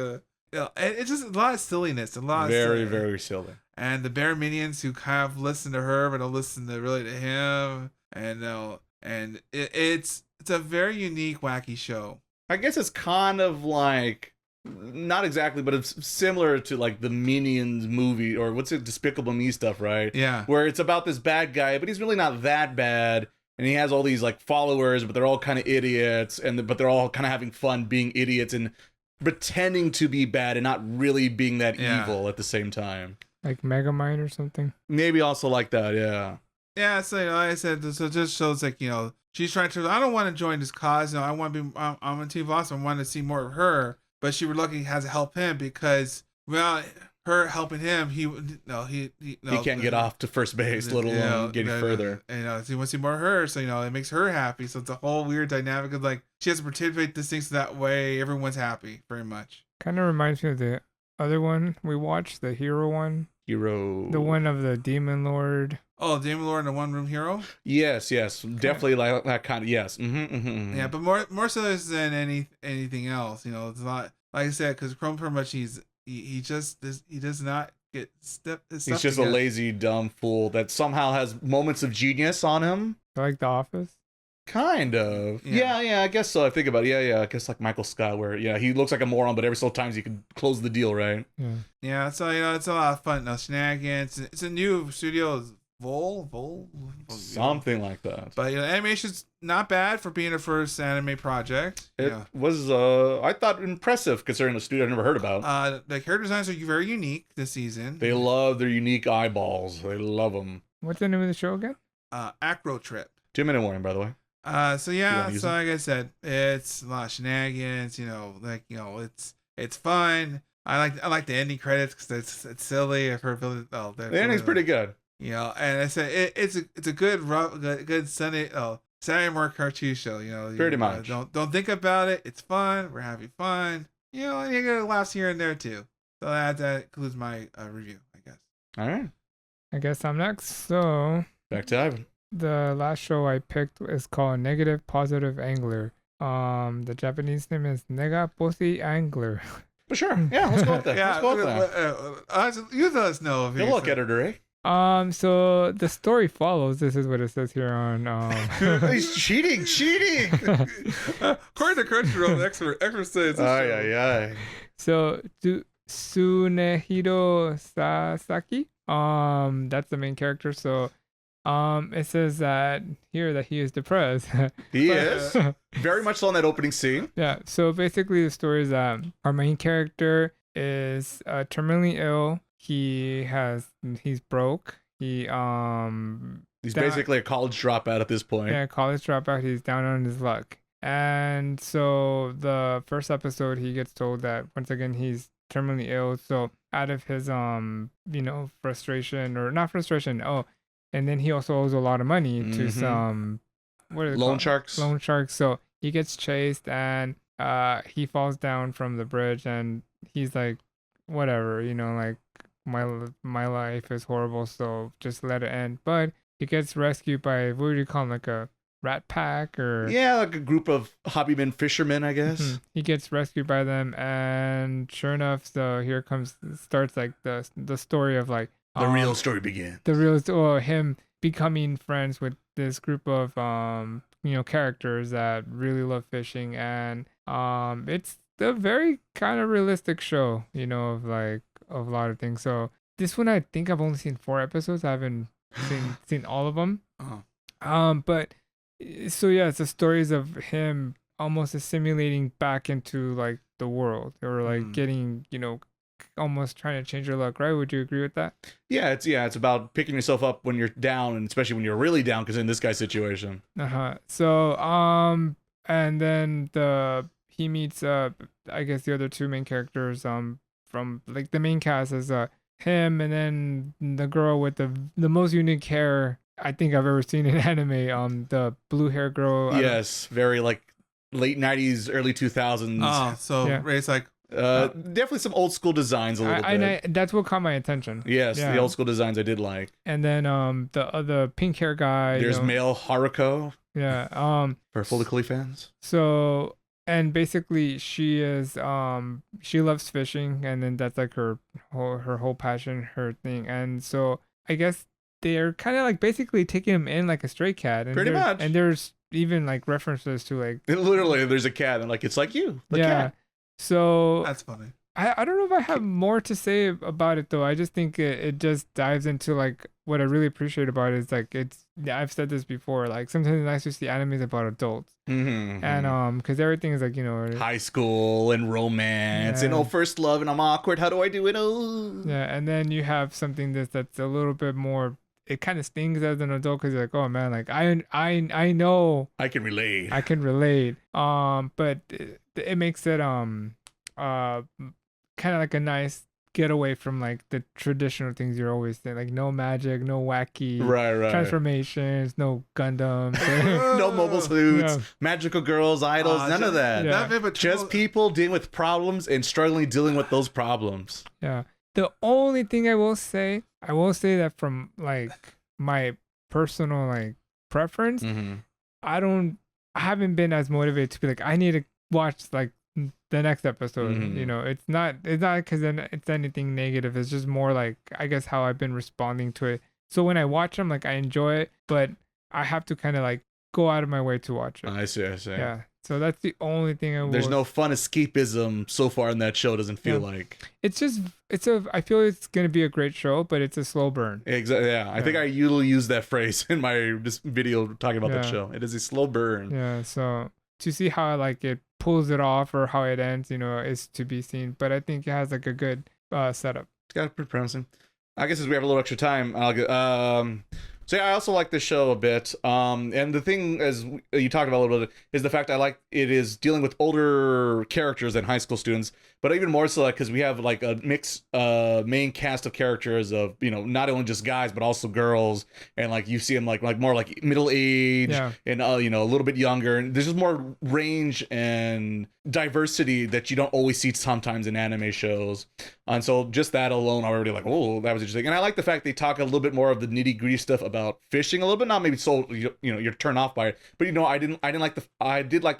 it's just a lot of silliness, very silly. And the bear minions who kind of listen to her but don't listen to him, and it's a very unique, wacky show. I guess it's kind of like, not exactly, but it's similar to like the Minions movie, or what's it, Despicable Me stuff, right? Yeah. Where it's about this bad guy, but he's really not that bad, and he has all these like followers, but they're all kind of idiots, but they're all kind of having fun being idiots and pretending to be bad and not really being that evil at the same time. Like Megamind or something? Maybe also like that, yeah. Yeah, so like I said, so it just shows like, she's trying to, I don't want to join this cause, I want to be, I'm a Team Boss, I want to see more of her, but she luckily has to help him because, well, her helping him, he can't get off to first base, let alone get further. And so he wants to see more of her, so it makes her happy. So it's a whole weird dynamic of like she has to participate this thing so that way everyone's happy, very much. Kind of reminds me of the other one we watched, the Hero one. The one of the Demon Lord. Oh, Demon Lord and the One Room Hero. Yes, definitely like that kind of. Yes. Yeah, but more so than anything else. It's a lot. Like I said, because Chrome pretty much he does not get his He's just a lazy, dumb fool that somehow has moments of genius on him. Like The Office? Kind of. Yeah, I guess so. I think about it. Yeah. I guess like Michael Scott, where he looks like a moron, but every so times he can close the deal, right? Yeah. So it's a lot of fun. Shenanigans. It's a new studio. Vol, something like that. But animation's not bad for being a first anime project. It was I thought impressive considering the studio I never heard about. The character designs are very unique this season. They love their unique eyeballs. They love them. What's the name of the show again? Acro Trip. 2-minute warning, by the way. So like I said, it's a lot of shenanigans. It's fun. I like the ending credits because it's silly. I've heard the ending's pretty good. And I said it's a good Sunday Saturday morning cartoon show. Pretty much. Don't think about it. It's fun. We're having fun. And you get laughs here and there too. So that concludes my review, I guess. All right. I guess I'm next. So back to Ivan. The last show I picked is called Negative Positive Angler. The Japanese name is Nega Posi Angler. For sure. Yeah, let's go with that. Let's go with that. You let us know. Good luck, editor, eh? So the story follows. This is what it says here on. He's cheating. According to Crunchyroll, expert says. Aye. So Tsunehiro Sasaki. That's the main character. So, it says that he is depressed. He is very much so in that opening scene. Yeah. So basically, the story is that our main character is terminally ill. He's broke. He's basically a college dropout at this point. Yeah, college dropout. He's down on his luck. And so the first episode, he gets told that once again he's terminally ill. So out of his frustration, or not frustration. And then he also owes a lot of money to some loan sharks. Loan sharks. So he gets chased and he falls down from the bridge and he's like, whatever, like. My life is horrible, so just let it end. But he gets rescued by, what would you call him, like a rat pack or like a group of hobbymen fishermen, I guess. He gets rescued by them, and sure enough, so here starts like the story of like the real story begins. Him becoming friends with this group of characters that really love fishing, and it's a very kind of realistic show, of like. Of a lot of things. So this one, I think I've only seen 4 episodes. I haven't seen all of them. But so yeah, it's the stories of him almost assimilating back into like the world, or like getting almost trying to change your luck, right? Would you agree with that? Yeah, it's about picking yourself up when you're down, and especially when you're really down, because in this guy's situation. So and then he meets I guess the other two main characters from like the main cast is him, and then the girl with the most unique hair I think I've ever seen in anime, the blue hair girl. Yes, very like late 90s, early 2000s. Oh, so Yeah. Ray's like, definitely some old school designs a little bit. That's what caught my attention. Yes, Yeah. the old school designs I did like. And then the other pink hair guy. There's male Haruko Yeah. for Fully Cooley fans. So, and basically she is she loves fishing, and then that's like her whole passion, her thing. And so I guess they're kind of like basically taking him in like a stray cat. And Pretty much. And there's even like references to like Literally, there's a cat, and like it's like you, the cat. So that's funny. I don't know if I have more to say about it though. I just think it just dives into like what I really appreciate about it is like I've said this before, like sometimes it's nice to see animes about adults. And because everything is like, you know, high school and romance and first love, and I'm awkward, how do I do it? And then you have something that's a little bit more, it kind of stings as an adult because you're like, oh man, like I know I can relate. But it makes it kind of like a nice getaway from like the traditional things you're always saying, like no magic, no wacky transformations, no Gundams, no mobile suits, magical girls, idols, none of that. Just people dealing with problems and struggling dealing with those problems. Yeah. The only thing I will say that from like my personal like preference, I haven't been as motivated to be like, I need to watch like the next episode. You know, it's not because it's anything negative. It's just more like, I guess, how I've been responding to it. So when I watch them, like I enjoy it, but I have to kind of like go out of my way to watch it. I see. Yeah. So that's the only thing There's no fun escapism so far in that show. Doesn't feel like I feel it's gonna be a great show, but it's a slow burn. Exactly. Yeah. I think I usually use that phrase in my video talking about that show. It is a slow burn. Yeah. So to see how like it pulls it off or how it ends, you know, is to be seen. But I think it has like a good setup. It's got pretty promising. I guess as we have a little extra time, I'll get so yeah, I also like this show a bit. And the thing, as you talked about a little bit, is the fact I like it is dealing with older characters than high school students, but even more so because we have like a mixed main cast of characters of, you know, not only just guys but also girls, and like you see them like more like middle age and you know, a little bit younger, and there's just more range and diversity that you don't always see sometimes in anime shows. And so just that alone, I'm already like, oh, that was interesting. And I like the fact they talk a little bit more of the nitty gritty stuff about fishing a little bit, not maybe so you know you're turned off by it, but you know, I did like the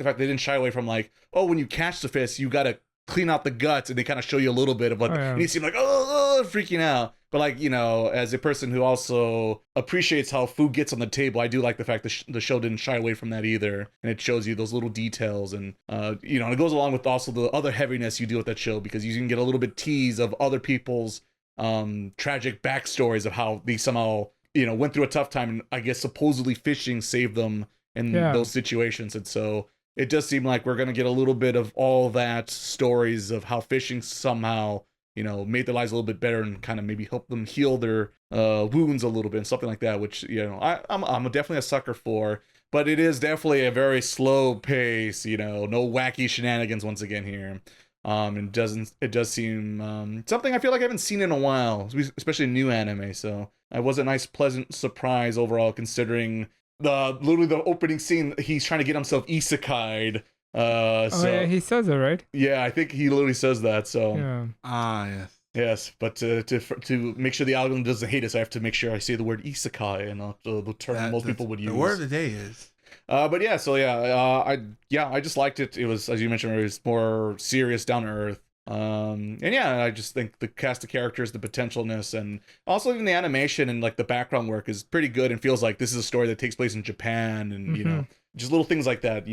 fact they didn't shy away from like, oh, when you catch the fish, you gotta clean out the guts, and they kind of show you a little bit of like, and you seem like freaking out. But like, you know, as a person who also appreciates how food gets on the table, I do like the fact that the show didn't shy away from that either, and it shows you those little details, and you know, and it goes along with also the other heaviness you deal with that show, because you can get a little bit tease of other people's tragic backstories of how they somehow, you know, went through a tough time, and I guess supposedly fishing saved them in those situations. And so it does seem like we're gonna get a little bit of all that stories of how fishing somehow, you know, made their lives a little bit better and kind of maybe help them heal their wounds a little bit and something like that, which, you know, I'm definitely a sucker for. But it is definitely a very slow pace, you know, no wacky shenanigans once again here. It does seem something I feel like I haven't seen in a while, especially new anime. So it was a nice, pleasant surprise overall, considering literally the opening scene, he's trying to get himself isekai'd. So he says it, right? Yeah, I think he literally says that. So yes. Yes, but to make sure the algorithm doesn't hate us, I have to make sure I say the word isekai and not the term most people would use. The word of the day is. But yeah, so I just liked it. It was, as you mentioned, it was more serious, down to earth. And yeah, I just think the cast of characters, the potentialness, and also even the animation and like the background work is pretty good, and feels like this is a story that takes place in Japan, and you know, just little things like that,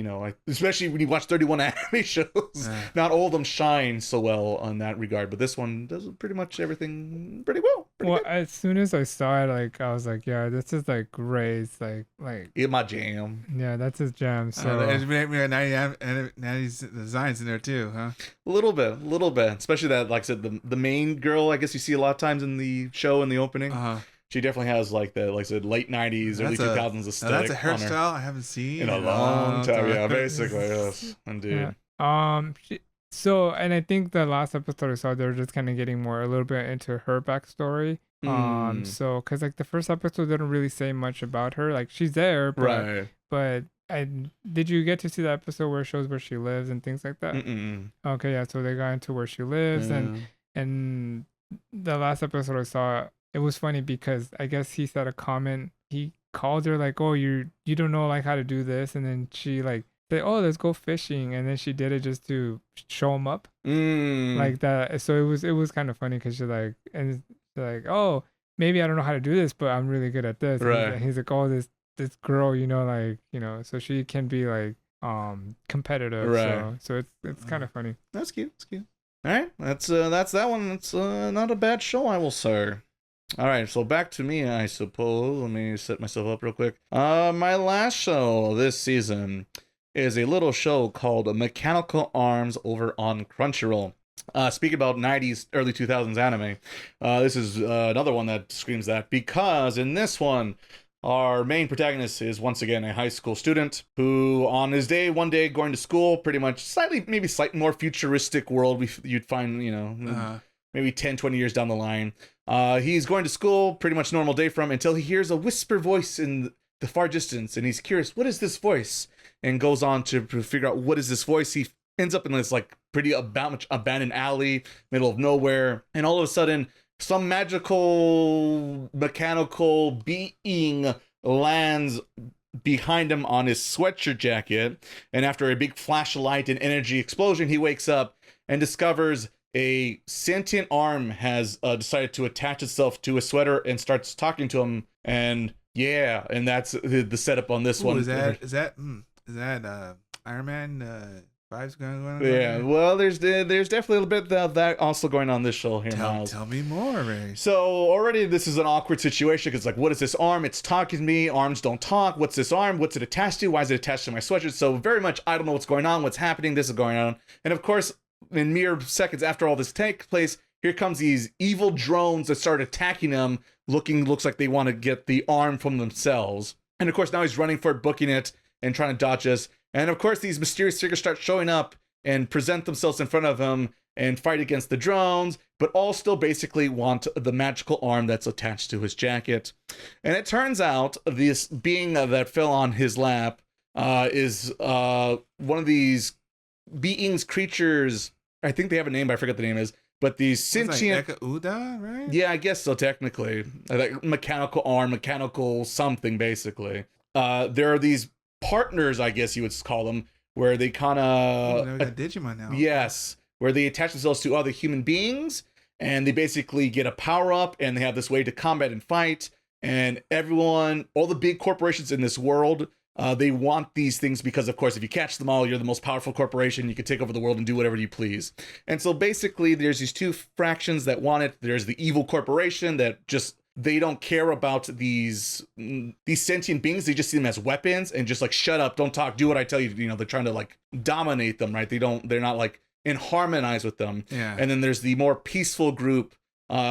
especially when you watch 31 anime shows. Not all of them shine so well on that regard, but this one does pretty much everything pretty well. Good. As soon as I saw it, like I was like, yeah, this is like great. It's like in my jam. Yeah, that's his jam. So there's 90s designs in there too, huh? A little bit, especially that, like I said, the main girl. I guess you see a lot of times in the show in the opening. She definitely has like the, like I said, late 90s, early 2000s aesthetic. That's a hairstyle I haven't seen in a long time. Yeah, basically, yes, indeed. Yeah. So, and I think the last episode I saw, they were just kind of getting a little bit into her backstory. So, because like the first episode didn't really say much about her. Like she's there, but, right. But did you get to see the episode where it shows where she lives and things like that? Okay, yeah. So they got into where she lives, and the last episode I saw, it was funny because I guess he said a comment. He called her like, "Oh, you don't know like how to do this," and then she like say, "Oh, let's go fishing," and then she did it just to show him up, like that. So it was kind of funny because she's like, "Oh, maybe I don't know how to do this, but I'm really good at this." Right. And he's like, "Oh, this girl, so she can be like competitive." Right. So it's kind of funny. That's cute. All right, that's that one. It's not a bad show, I will say. All right, so back to me, I suppose. Let me set myself up real quick. My last show this season is a little show called Mechanical Arms over on Crunchyroll. Speaking about 90s, early 2000s anime, this is another one that screams that, because in this one, our main protagonist is once again a high school student who, on his one day going to school, pretty much slightly more futuristic world you'd find, maybe 10, 20 years down the line. He's going to school, pretty much normal day for him, until he hears a whisper voice in the far distance, and he's curious, what is this voice? And goes on to figure out what is this voice. He ends up in this like pretty abandoned alley, middle of nowhere, and all of a sudden, some magical mechanical being lands behind him on his sweatshirt jacket, and after a big flash of light and energy explosion, he wakes up and discovers a sentient arm has decided to attach itself to a sweater and starts talking to him. And that's the setup on this one. Is that Iron Man vibes going on? Yeah, well, there's definitely a little bit of that also going on this show here, Miles. Tell me more, Ray. So already this is an awkward situation because, like, what is this arm? It's talking to me. Arms don't talk. What's this arm? What's it attached to? Why is it attached to my sweatshirt? So very much, I don't know what's going on. What's happening? This is going on. And of course, in mere seconds after all this takes place, here comes these evil drones that start attacking him. Looks like they want to get the arm from themselves. And of course, now he's running for it, booking it, and trying to dodge us. And of course, these mysterious figures start showing up and present themselves in front of him and fight against the drones, but all still basically want the magical arm that's attached to his jacket. And it turns out this being that fell on his lap is one of these beings, creatures. I think they have a name, but I forget the name is. But these sentient, like Uda, right? Yeah, I guess so. Technically, like mechanical arm, mechanical something. Basically, there are these partners, I guess you would call them, where they kind of we got Digimon now. Yes, where they attach themselves to other human beings, and they basically get a power up, and they have this way to combat and fight. And everyone, all the big corporations in this world, they want these things because, of course, if you catch them all, you're the most powerful corporation. You can take over the world and do whatever you please. And so basically, there's these two fractions that want it. There's the evil corporation that just, they don't care about these sentient beings. They just see them as weapons and just like, shut up, don't talk, do what I tell you. They're trying to like dominate them, right? They're not like in harmonize with them. Yeah. And then there's the more peaceful group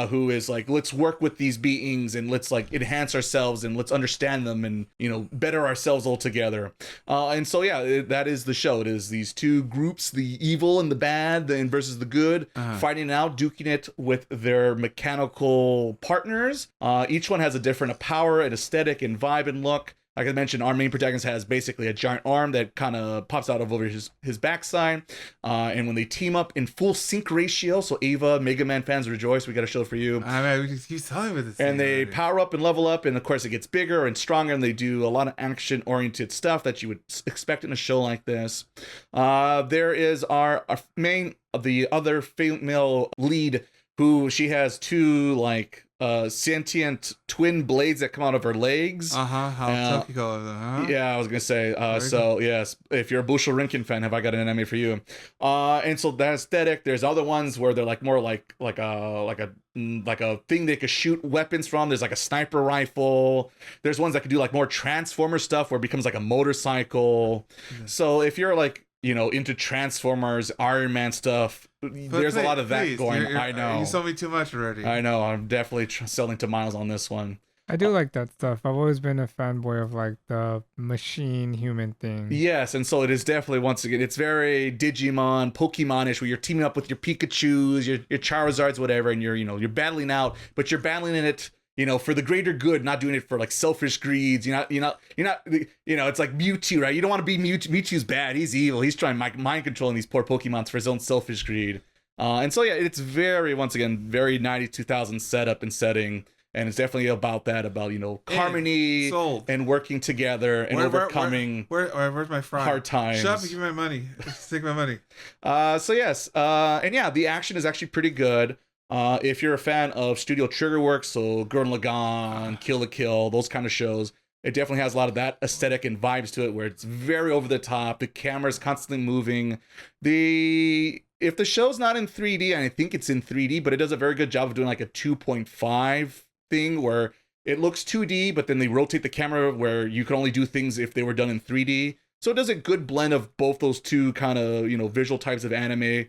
who is like, let's work with these beings and let's like enhance ourselves and let's understand them and, better ourselves all together. And so, yeah, that is the show. It is these two groups, the evil and the bad versus the good, fighting out, duking it with their mechanical partners. Each one has a different power and aesthetic and vibe and look. Like I mentioned, our main protagonist has basically a giant arm that kind of pops out of over his backside. And when they team up in full sync ratio, so Ava, Mega Man fans rejoice, we got a show for you. I mean, we just keep telling me this. And they power up and level up, and of course it gets bigger and stronger, and they do a lot of action-oriented stuff that you would expect in a show like this. There is our the other female lead, who she has two like sentient twin blades that come out of her legs. How Tokyo, Yeah, I was gonna say. So yes, if you're a Bushel Rinkin fan, have I got an anime for you? And so that aesthetic. There's other ones where they're like more like a thing they could shoot weapons from. There's like a sniper rifle. There's ones that could do like more Transformer stuff where it becomes like a motorcycle. Yeah. So if you're like, you know, into Transformers, Iron Man stuff, there's a lot of that going. I know. You sold me too much already. I know. I'm definitely selling to Miles on this one. I do like that stuff. I've always been a fanboy of like the machine human thing. Yes, and so it is definitely, once again, it's very Digimon, Pokemon-ish, where you're teaming up with your Pikachus, your Charizards, whatever, and you're battling out, but you're battling in it, you know, for the greater good, not doing it for like selfish greeds. You're not, it's like Mewtwo, right? You don't want to be Mewtwo. Mewtwo's bad. He's evil. He's trying mind controlling these poor Pokemons for his own selfish greed. And so, yeah, it's very, once again, very 90s, 2000s setup and setting. And it's definitely about that, about, you know, harmony and working together and overcoming where's my fry? Hard times. Shut up and give me my money. Take my money. So yes, and yeah, the action is actually pretty good. If you're a fan of Studio Triggerworks, so Gurren Lagann, Kill la Kill, those kind of shows, it definitely has a lot of that aesthetic and vibes to it, where it's very over the top. The camera's constantly moving. If the show's not in 3D, and I think it's in 3D, but it does a very good job of doing like a 2.5 thing where it looks 2D, but then they rotate the camera where you can only do things if they were done in 3D. So it does a good blend of both those two kind of, you know, visual types of anime.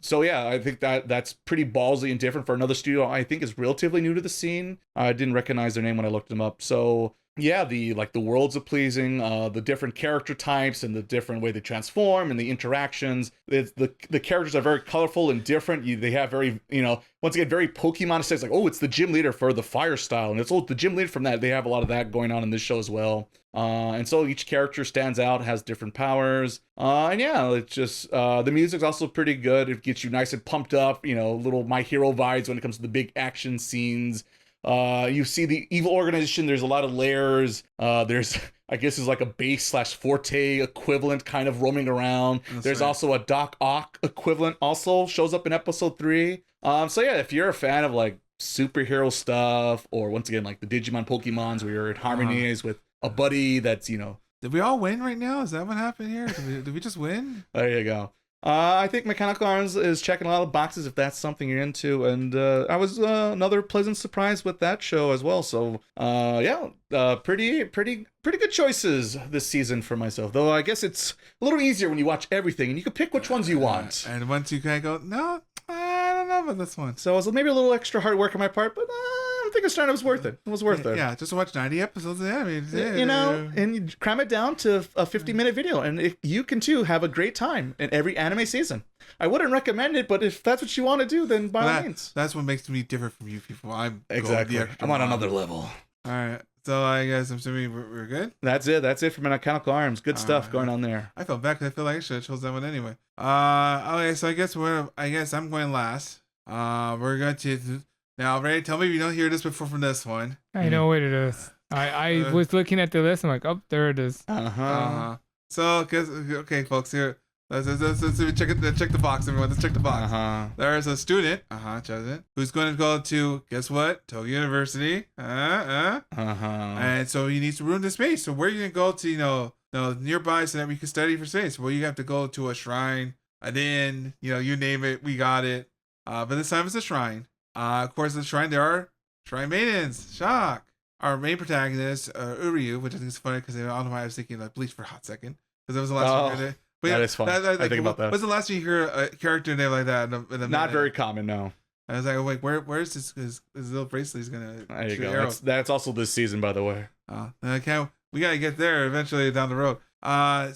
So yeah, I think that's pretty ballsy and different for another studio I think is relatively new to the scene. I didn't recognize their name when I looked them up. So yeah, the worlds are pleasing, the different character types and the different way they transform and the interactions. The characters are very colorful and different. They have very, you know, once again, very Pokemon aesthetics. Like, oh, it's the gym leader for the fire style, and it's the gym leader from that. They have a lot of that going on in this show as well. And so each character stands out, has different powers. And yeah, it's just the music's also pretty good. It gets you nice and pumped up, you know, little My Hero vibes when it comes to the big action scenes. You see the evil organization. There's a lot of layers. There's, I guess, is like a base / forte equivalent kind of roaming around. There's also a Doc Ock equivalent also shows up in episode 3. So yeah, if you're a fan of like superhero stuff, or once again like the Digimon Pokemons where you're in harmonies with a buddy that's, you know. Did we all win right now? Is that what happened here? Did we just win? There you go. I think Mechanical Arms is checking a lot of boxes if that's something you're into, and I was another pleasant surprise with that show as well. So yeah, pretty good choices this season for myself. Though I guess it's a little easier when you watch everything and you can pick which ones you want. And once you kind of go, no, I don't know about this one. So it was maybe a little extra hard work on my part, but I think it was worth it. It was worth it. Yeah, just to watch 90 episodes of anime. You know, and you cram it down to a 50-minute video, and if you can too have a great time in every anime season. I wouldn't recommend it, but if that's what you want to do, then by all means. That's what makes me different from you people. I'm on another level. All right. So I guess I'm assuming we're good. That's it for Mechanical Arms. Good stuff going on there. I felt bad because I feel like I should have chose that one anyway. Okay, so I guess I'm going last. We're going to now. Ray, tell me if you don't hear this before from this one. I know what it is. I was looking at the list. I'm like, oh, there it is. So, okay, folks, here. Let's check the box, everyone. Let's check the box. There's a student, who's going to go to, guess what? Tokyo University. And so he needs to ruin the space. So where are you going to go to, you know, nearby so that we can study for space? Well, you have to go to a shrine. And then, you know, you name it, we got it. But this time it's a shrine. Of course, the shrine, there are shrine maidens. Shock. Our main protagonist, Uryu, which I think is funny because I don't know why I was thinking like Bleach for a hot second. Because that was the last one. But that is fun. I think about that. What's the last time you hear a character name like that? Not very common, no. I was like, where's his little bracelet? He's gonna. There you go. That's also this season, by the way. We gotta get there eventually down the road.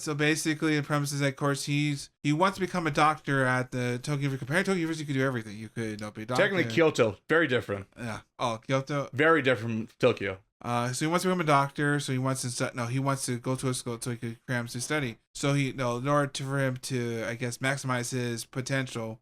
So basically, the premise is that, of course, he wants to become a doctor at the Tokyo University. Compared to Tokyo University, you could do everything. You could be a doctor. Technically, Kyoto, very different. Yeah. Oh, Kyoto. Very different from Tokyo. So he wants to become a doctor. So he wants to go to a school so he could cram to study. So in order for him to, I guess, maximize his potential,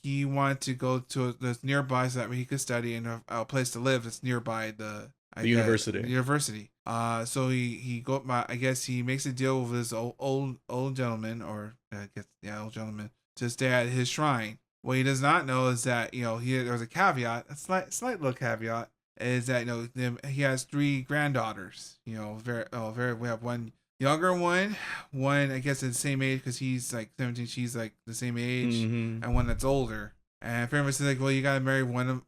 he wanted to go to this nearby so that he could study and a place to live that's nearby the university. So I guess he makes a deal with this old gentleman, or old gentleman, to stay at his shrine. What he does not know is that there's a caveat, a slight little caveat, is that he has 3 granddaughters. Very we have one younger one I guess at the same age because he's like 17, she's like the same age, and one that's older. And pretty much like, well, you gotta marry one.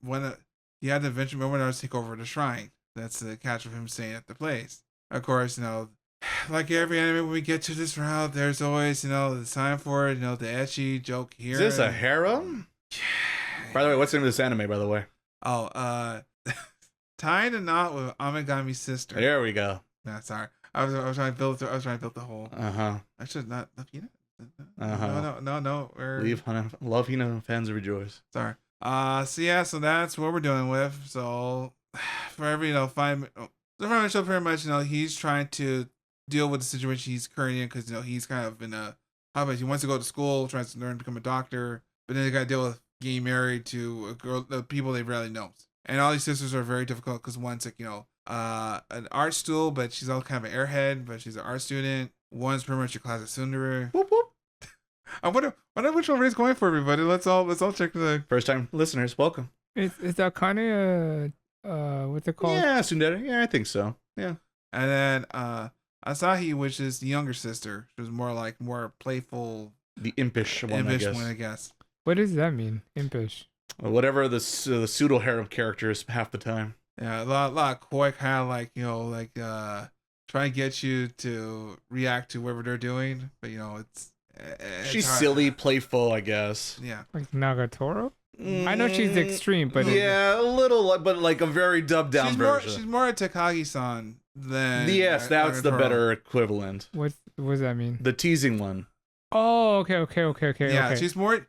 You had to eventually one of us take over the shrine. That's the catch of him staying at the place. Of course, like every anime, when we get to this route, there's always, the time for it, the ecchi joke here. Is this a harem? By the way, what's the name of this anime, by the way? Oh, tying a knot with Amagami's sister. There we go. Nah, sorry. I was trying to build the whole. I should not. No. Love Hina fans rejoice. Sorry. So that's what we're dealing with. So for every 5 minutes, the front show pretty much he's trying to deal with the situation he's currently in because he's kind of in a he wants to go to school, tries to learn to become a doctor, but then they got to deal with getting married to a girl, the people they rarely knows, and all these sisters are very difficult because one's like an art stool, but she's also kind of an airhead, but she's an art student. One's pretty much your classic tsundere. Whoop whoop. I wonder which one Ray's going for, everybody. Let's all check the first time listeners. Welcome. Is that kind of what's it called? Yeah, tsundere. Yeah, I think so. Yeah. And then Asahi, which is the younger sister, she was more playful, the impish one, I guess. What does that mean, impish? Whatever the pseudo harem character is half the time. Yeah, a lot of koi, kind of trying to get you to react to whatever they're doing, but it's she's silly, playful, I guess. Yeah, like Nagatoro. I know she's extreme, but yeah, a little, but like a very dubbed down version. She's more a Takagi-san than. Yes, that's the better equivalent. What does that mean? The teasing one. Oh, okay. Yeah, okay. she's more.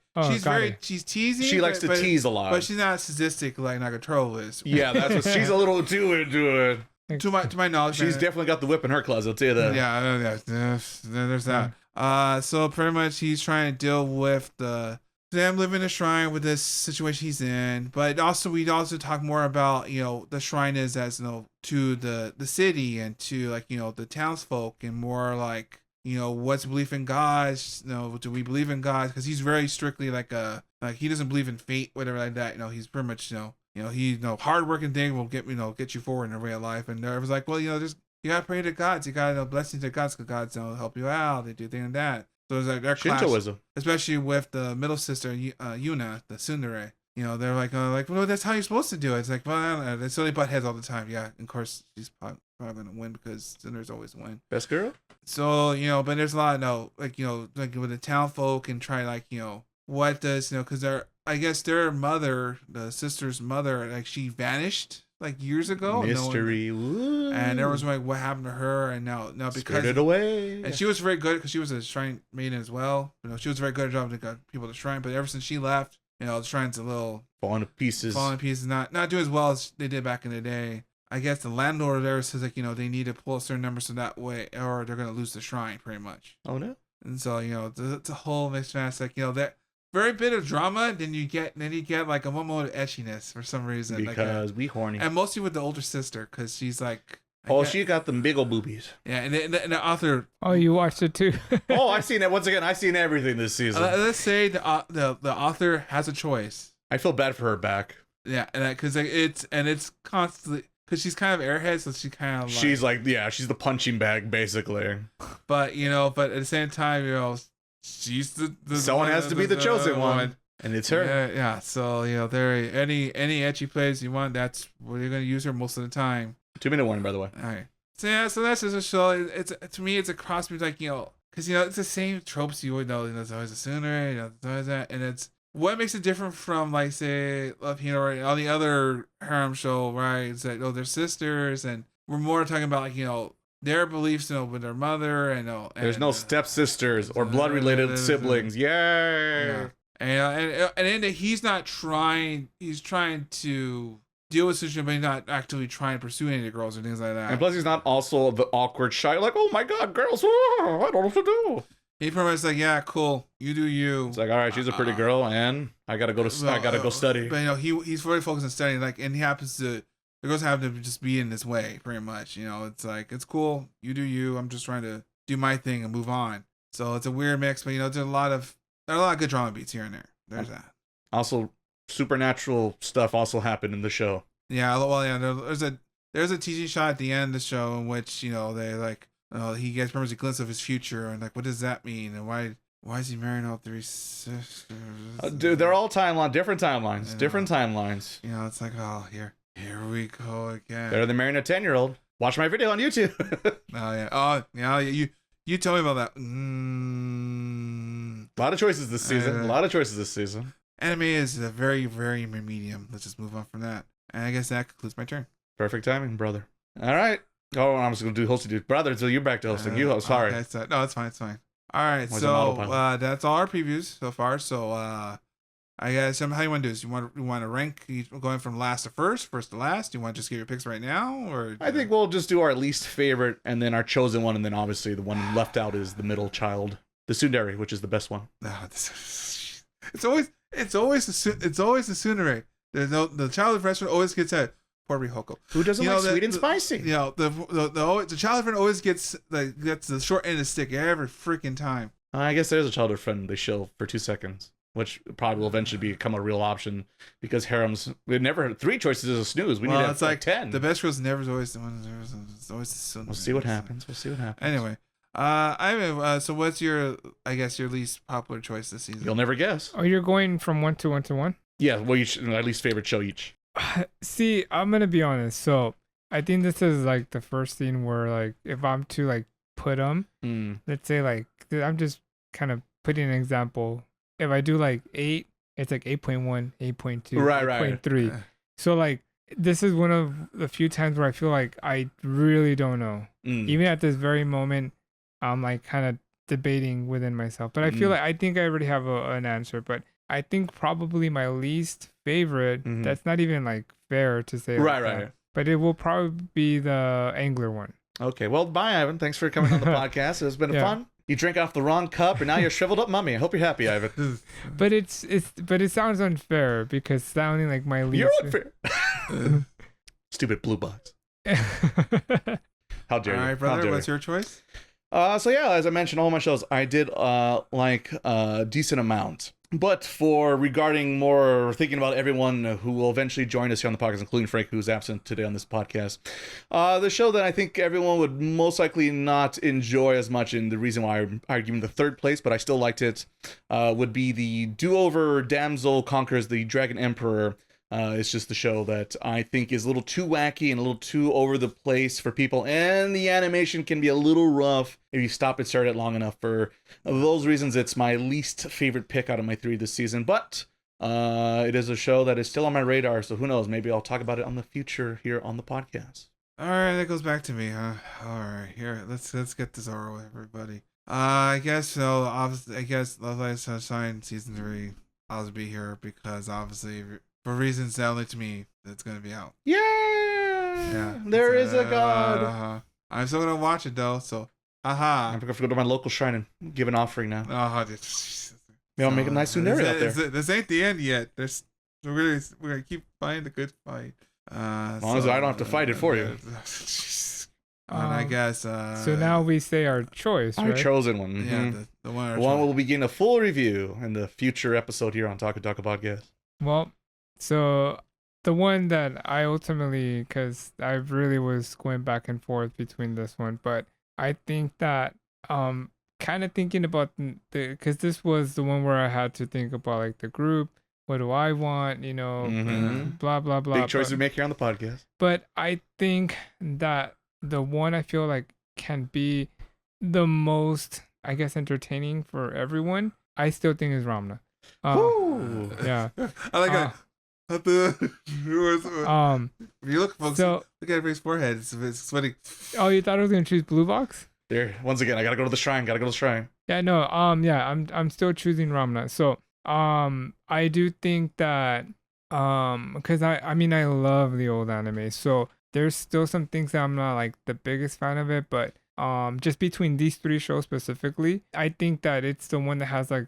She's teasing. She likes to tease a lot, but she's not sadistic like Nagatoro is. Yeah, that's what she's a little too into it. To my knowledge, she's definitely got the whip in her closet. I'll tell you that. Yeah, there's that. So pretty much he's trying to deal with them living in a shrine with this situation he's in, but also we'd also talk more about the shrine is as to the city and to the townsfolk, and more like what's belief in God. Do we believe in God? Because he's very strictly like he doesn't believe in fate, whatever like that. He's pretty much he hardworking thing will get you forward in a way of life. And there was like, well, just you gotta pray to gods, you gotta blessings to gods, because gods help you out. They do things like that. So it's like their Shintoism, especially with the middle sister Yuna, the tsundere. They're like, well, that's how you're supposed to do it. It's like, well, they silly butt heads all the time. Yeah, of course she's probably gonna win because tsunderes always win. Best girl. So but there's a lot of like with the town folk and try what does because I guess their mother, the sister's mother, she vanished years ago. Mystery. And there was what happened to her, and now because Spirited away. And she was very good because she was a shrine maiden as well. She was very good at job to get people to shrine, but ever since she left, the shrine's a little falling to pieces, not doing as well as they did back in the day. I guess the landlord there says they need to pull a certain number so that way, or they're gonna lose the shrine pretty much. Oh no. And so it's a whole mixed match. That very bit of drama, then you get like a moment of etchiness for some reason. Because we horny. And mostly with the older sister, because she's like. She got them big old boobies. Yeah, and the author. Oh, you watched it too. Oh, I've seen it. Once again, I've seen everything this season. Let's say the author has a choice. I feel bad for her back. Yeah, and because it's constantly. Because she's kind of airhead, so she kind of she's she's the punching bag basically. But but at the same time, she's the someone has to be the chosen one, and it's her. Yeah. So there any ecchi plays you want, that's where you're gonna use her most of the time. 2-minute warning, by the way. All right. So so that's just a show. It's to me, it's a cross between because it's the same tropes you would know. There's always a sooner, there's always that, and it's. What makes it different from say Love Hina or all the other harem show, right? Is that they're sisters, and we're more talking about their beliefs, with their mother, and there's no stepsisters or blood related siblings. Yay! Yeah. And then he's not trying. He's trying to deal with situation, but he's not actively trying to pursue any of the girls or things like that. And plus, he's not also the awkward shy, like, oh my god, girls, I don't know what to do. He pretty much like, yeah, cool, you do you. It's like, all right, she's a pretty girl, and I gotta go study. But he's really focused on studying, and he happens to. The girls happen to just be in this way, pretty much. It's like, it's cool, you do you. I'm just trying to do my thing and move on. So it's a weird mix, but there's a lot of good drama beats here and there. There's that. Also, supernatural stuff also happened in the show. Yeah, well, yeah. There's a teasing shot at the end of the show in which they like he remembers a glimpse of his future and like what does that mean and why is he marrying all three sisters? Dude, they're all different timelines, different timelines. It's like, oh, here we go again. Better than marrying a 10-year-old. Watch my video on YouTube. You tell me about that. A lot of choices this season. Anime is a very, very medium. Let's just move on from that. And I guess that concludes my turn. Perfect timing, brother. All right. Oh, I'm just going to do hosting, dude. Brother, so you're back to hosting. You host. Sorry. Okay, no, it's fine. All right. So that's all our previews so far. So I guess how you want to do this? You want to rank going from last to first to last? You want to just give your picks right now, or I think we'll just do our least favorite and then our chosen one, and then obviously the one left out is the middle child, the tsundere, which is the best one. It's always the tsundere. There's the child friend always gets that poor Rihoko. Who doesn't like sweet and spicy? The child friend always gets the short end of the stick every freaking time. I guess there's a childhood friend they show for 2 seconds. Which probably will eventually become a real option because harems. We never 3 choices is a snooze. We need to have like 10. The best girl's never always the one. It's always the son. We'll see what happens. Anyway, so what's your least popular choice this season? You'll never guess. Oh, you're going from 1 to 1 to 1? Yeah, well, you should at least favorite show each. See, I'm gonna be honest. So I think this is like the first thing where like if I'm to like put them, let's say like I'm just kind of putting an example. If I do like 8, it's like 8.1, 8.2, right, 8.3. Right. So like this is one of the few times where I feel like I really don't know. Even at this very moment, I'm like kind of debating within myself. But I feel like I think I already have an answer. But I think probably my least favorite. That's not even like fair to say. Right. But it will probably be the angler one. Okay. Well, bye, Ivan. Thanks for coming on the podcast. It's been fun. You drank off the wrong cup, and now you're shriveled up mummy. I hope you're happy, Ivan. But it sounds unfair because sounding like my least. You're unfair. Stupid blue box. How dare you? All right, brother. What's your choice? So yeah, as I mentioned, all my shows I did like a decent amount. But for regarding more thinking about everyone who will eventually join us here on the podcast, including Frank, who's absent today on this podcast, the show that I think everyone would most likely not enjoy as much, and the reason why I give him the 3rd place, but I still liked it, would be the Do-Over Damsel Conquers the Dragon Emperor. It's just the show that I think is a little too wacky and a little too over the place for people, and the animation can be a little rough if you stop and start it long enough. For those reasons, it's my least favorite pick out of my 3 this season, but it is a show that is still on my radar, so who knows, maybe I'll talk about it on the future here on the podcast. All right, that goes back to me, huh? All right, here, let's get this over with, everybody. I guess so. Obviously, I guess Love Live Sunshine season 3. I'll be here because obviously, for reasons that only to me, it's gonna be out. Yeah. There is a god. I'm still gonna watch it though. So, I'm gonna go to my local shrine and give an offering now. Maybe I'll make a nice scenario out there. This ain't the end yet. We're gonna keep fighting the good fight. As long as I don't have to fight it for you. And I guess. So now we say our choice, right? Our chosen one. Yeah, the one. One will begin a full review in the future episode here on Taku Podcast. Well, so the one that I ultimately, because I really was going back and forth between this one, but I think that kind of thinking about because this was the one where I had to think about like the group. What do I want? Blah blah blah. Big choice we make here on the podcast. But I think that the one I feel like can be the most, I guess, entertaining for everyone, I still think is Ranma. Yeah. I like that. If you look, folks, look at his forehead. It's sweating. Oh, you thought I was gonna choose Blue Box? There, once again, I gotta go to the shrine. Yeah, no. Yeah, I'm still choosing Ranma. So, I do think that, because I mean, I love the old anime. So there's still some things that I'm not like the biggest fan of it, but just between these 3 shows specifically, I think that it's the one that has like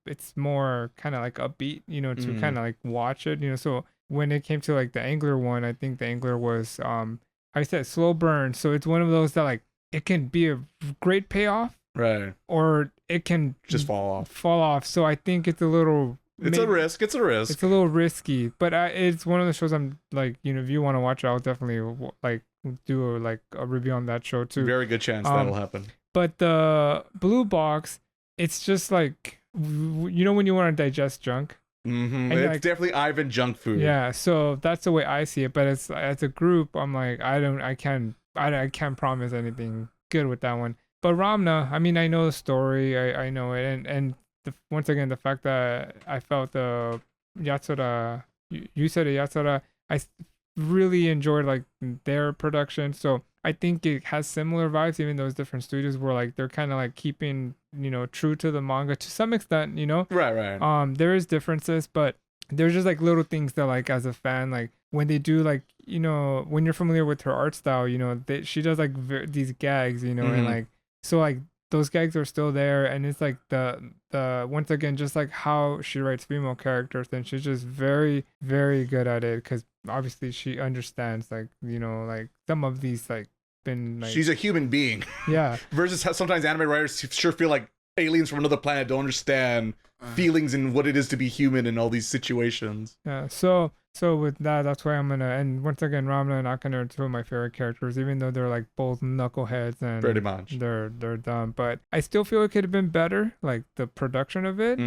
it's more kind of like upbeat, to kind of like watch it, so when it came to like the angler one, I think the angler was I said slow burn, so it's one of those that like it can be a great payoff, right, or it can just fall off. So I think it's a little It's a risk. It's a risk. It's a little risky, but it's one of the shows I'm like, if you want to watch it, I'll definitely like do a review on that show too. Very good chance that'll happen. But the blue box, it's just like, when you want to digest junk. Mm-hmm. It's definitely Ivan junk food. Yeah, so that's the way I see it. But it's as a group, I'm like, I can't promise anything good with that one. But Ramna, I mean, I know the story, I know it, and once again, the fact that I felt the Yatsura, you said it, Yatsura, I really enjoyed like their production. So I think it has similar vibes, even though it's different studios where like they're kind of like keeping, true to the manga to some extent, Right. There is differences, but there's just like little things that like as a fan, like when they do like, when you're familiar with her art style, she does like these gags, and like, so like those gags are still there, and it's like the once again, just like how she writes female characters, and she's just very, very good at it, because obviously she understands like, like some of these like been like, she's a human being. Yeah. Versus how sometimes anime writers sure feel like aliens from another planet don't understand feelings and what it is to be human in all these situations. Yeah, so with that's why I'm gonna, and once again, Ramna and Akane are two of my favorite characters, even though they're like both knuckleheads and pretty much they're dumb, but I still feel it could have been better, like the production of it.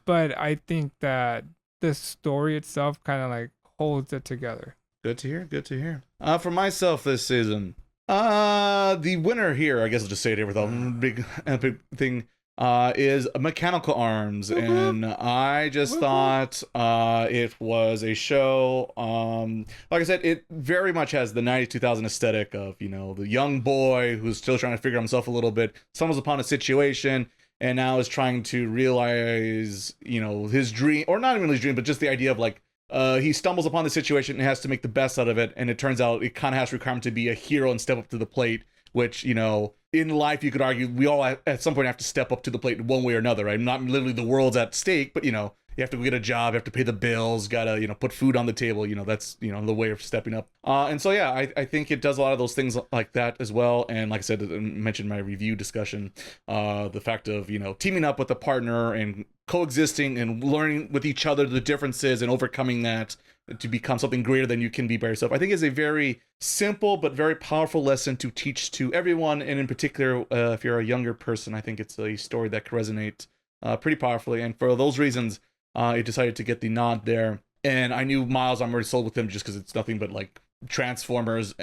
But I think that the story itself kind of like holds it together. Good to hear. For myself this season, the winner here, I guess I'll just say it here without big epic thing, is Mechanical Arms, and I just thought it was a show, like I said, it very much has the 90s 2000 aesthetic of, the young boy who's still trying to figure out himself a little bit, stumbles upon a situation, and now is trying to realize, his dream, or not even his dream, but just the idea of like, he stumbles upon the situation and has to make the best out of it, and it turns out it kind of has to require him to be a hero and step up to the plate, which, in life you could argue we all at some point have to step up to the plate in one way or another, right? Not literally the world's at stake, but, you have to go get a job, you have to pay the bills, gotta, put food on the table, that's, the way of stepping up. And so, yeah, I think it does a lot of those things like that as well. And like I said, I mentioned in my review discussion, the fact of, teaming up with a partner and coexisting and learning with each other the differences and overcoming that to become something greater than you can be by yourself, I think is a very simple but very powerful lesson to teach to everyone. And in particular, if you're a younger person, I think it's a story that could resonate pretty powerfully. And for those reasons, I decided to get the nod there. And I knew Miles, I'm already sold with him just because it's nothing but like Transformers,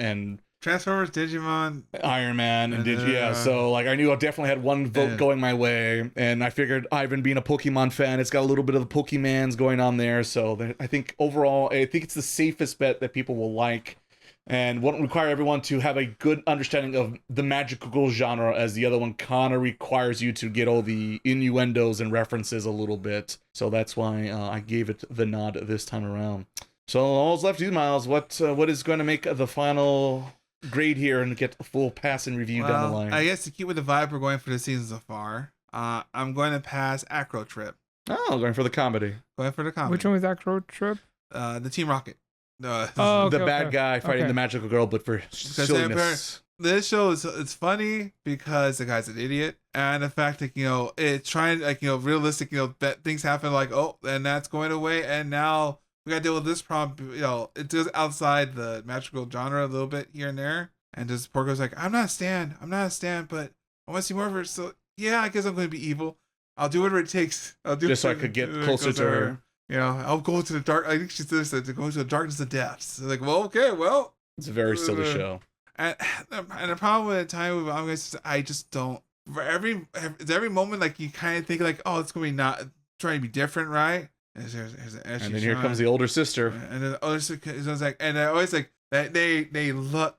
Digimon, Iron Man, and yeah. So like I knew I definitely had one vote going my way, and I figured Ivan being a Pokemon fan, it's got a little bit of the Pokemans going on there. So I think overall, I think it's the safest bet that people will like, and won't require everyone to have a good understanding of the magical genre, as the other one kind of requires you to get all the innuendos and references a little bit. So that's why I gave it the nod this time around. So all's left to you, Miles. What is going to make the final grade here and get a full pass and review down the line? I guess to keep with the vibe we're going for the season so far, I'm going to pass Acro Trip. Oh, going for the comedy. Which one was Acro Trip? The Team Rocket. The bad guy fighting the magical girl, but for silliness. This show it's funny because the guy's an idiot, and the fact that it's trying realistic that things happen like and that's going away, and now we gotta deal with this problem. It goes outside the magical genre a little bit here and there, and just poor girl's like, I'm not a stan, but I want to see more of her. So yeah, I guess I'm going to be evil. I'll do whatever it takes. I'll do just so I could get closer to her. I'll go to the dark. I think she said to go to the darkness of death. So like, it's a very silly show. And the problem with the time I just don't. For every moment, like you kind of think like, it's gonna be not trying to be different, right? And then here comes the older sister. And then the older sister is like, and I always like that they love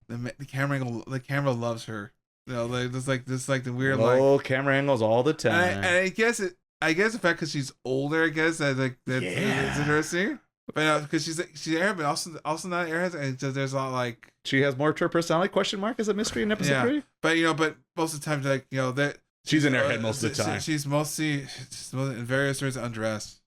the camera angle. The camera loves her. There's like the weird camera angles all the time. And I guess the fact because she's older, I guess that's interesting. But because she's airhead, but also not airhead, and so there's a lot like she has more to her personality? Question mark is a mystery in episode 3. But most of the time, like that she's an airhead most of the time. She's mostly in various ways undressed.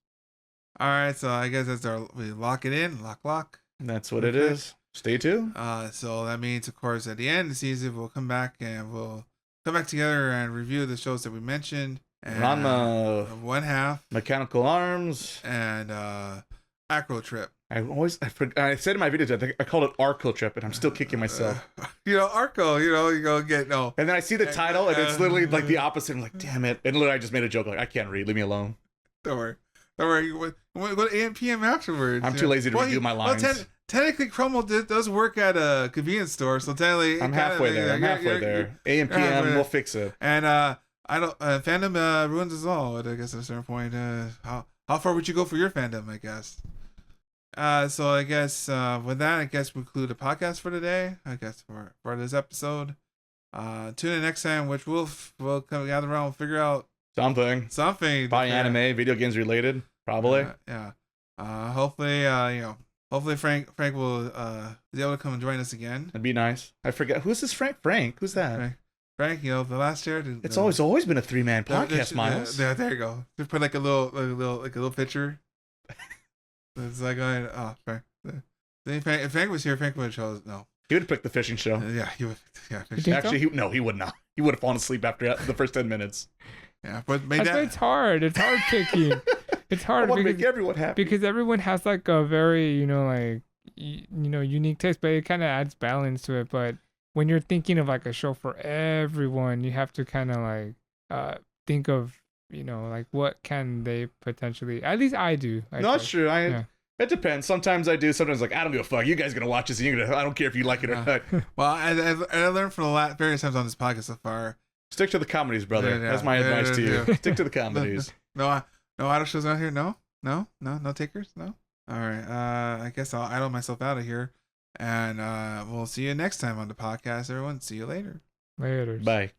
All right, so I guess we lock it in, lock. That's what it is. Stay tuned. So that means, of course, at the end of the season, we'll come back together and review the shows that we mentioned. and Ranma, one half, Mechanical Arms, and Acro Trip. I said in my videos, I called it Arco Trip, and I'm still kicking myself. Arco, you go get no. And then I see the title, and it's literally like the opposite. I'm like, damn it! And literally, I just made a joke like, I can't read. Leave me alone. Don't worry. What AM PM afterwards? I'm too lazy to review my lines. Well, technically, Chromel does work at a convenience store, so technically, I'm halfway there. AM PM, we'll fix it. And I don't. Fandom ruins us all. I guess at a certain point. How far would you go for your fandom? I guess. So I guess with that, I guess we conclude the podcast for today. I guess for this episode. Tune in next time, which we'll come gather around and figure out something. By anime, video games related, probably. Yeah. Hopefully Frank will be able to come and join us again. That'd be nice. I forget who's this Frank? Who's that? Frank, the last year. It's always been a 3-man podcast, Miles. There you go. Just put like a little picture. It's like, Frank. If Frank was here, Frank would have chose no. He would have picked the fishing show. Yeah, he would. Yeah, actually, he would not. He would have fallen asleep after the first 10 minutes. Yeah, but it's hard. It's hard picking. It's hard because make everyone happy. Because everyone has like a very unique taste, but it kind of adds balance to it. But when you're thinking of like a show for everyone, you have to kind of like think of like what can they potentially. At least I do. No, that's true. It depends. Sometimes I do. Sometimes like I don't give a fuck. You guys gonna watch this? And I don't care if you like it or not. Well, I learned from the various times on this podcast so far. Stick to the comedies, brother. Yeah, that's my advice to you. Stick to the comedies. No idle shows out here. No takers. No. All right. I guess I'll idle myself out of here, and we'll see you next time on the podcast. Everyone, see you later. Later. Bye.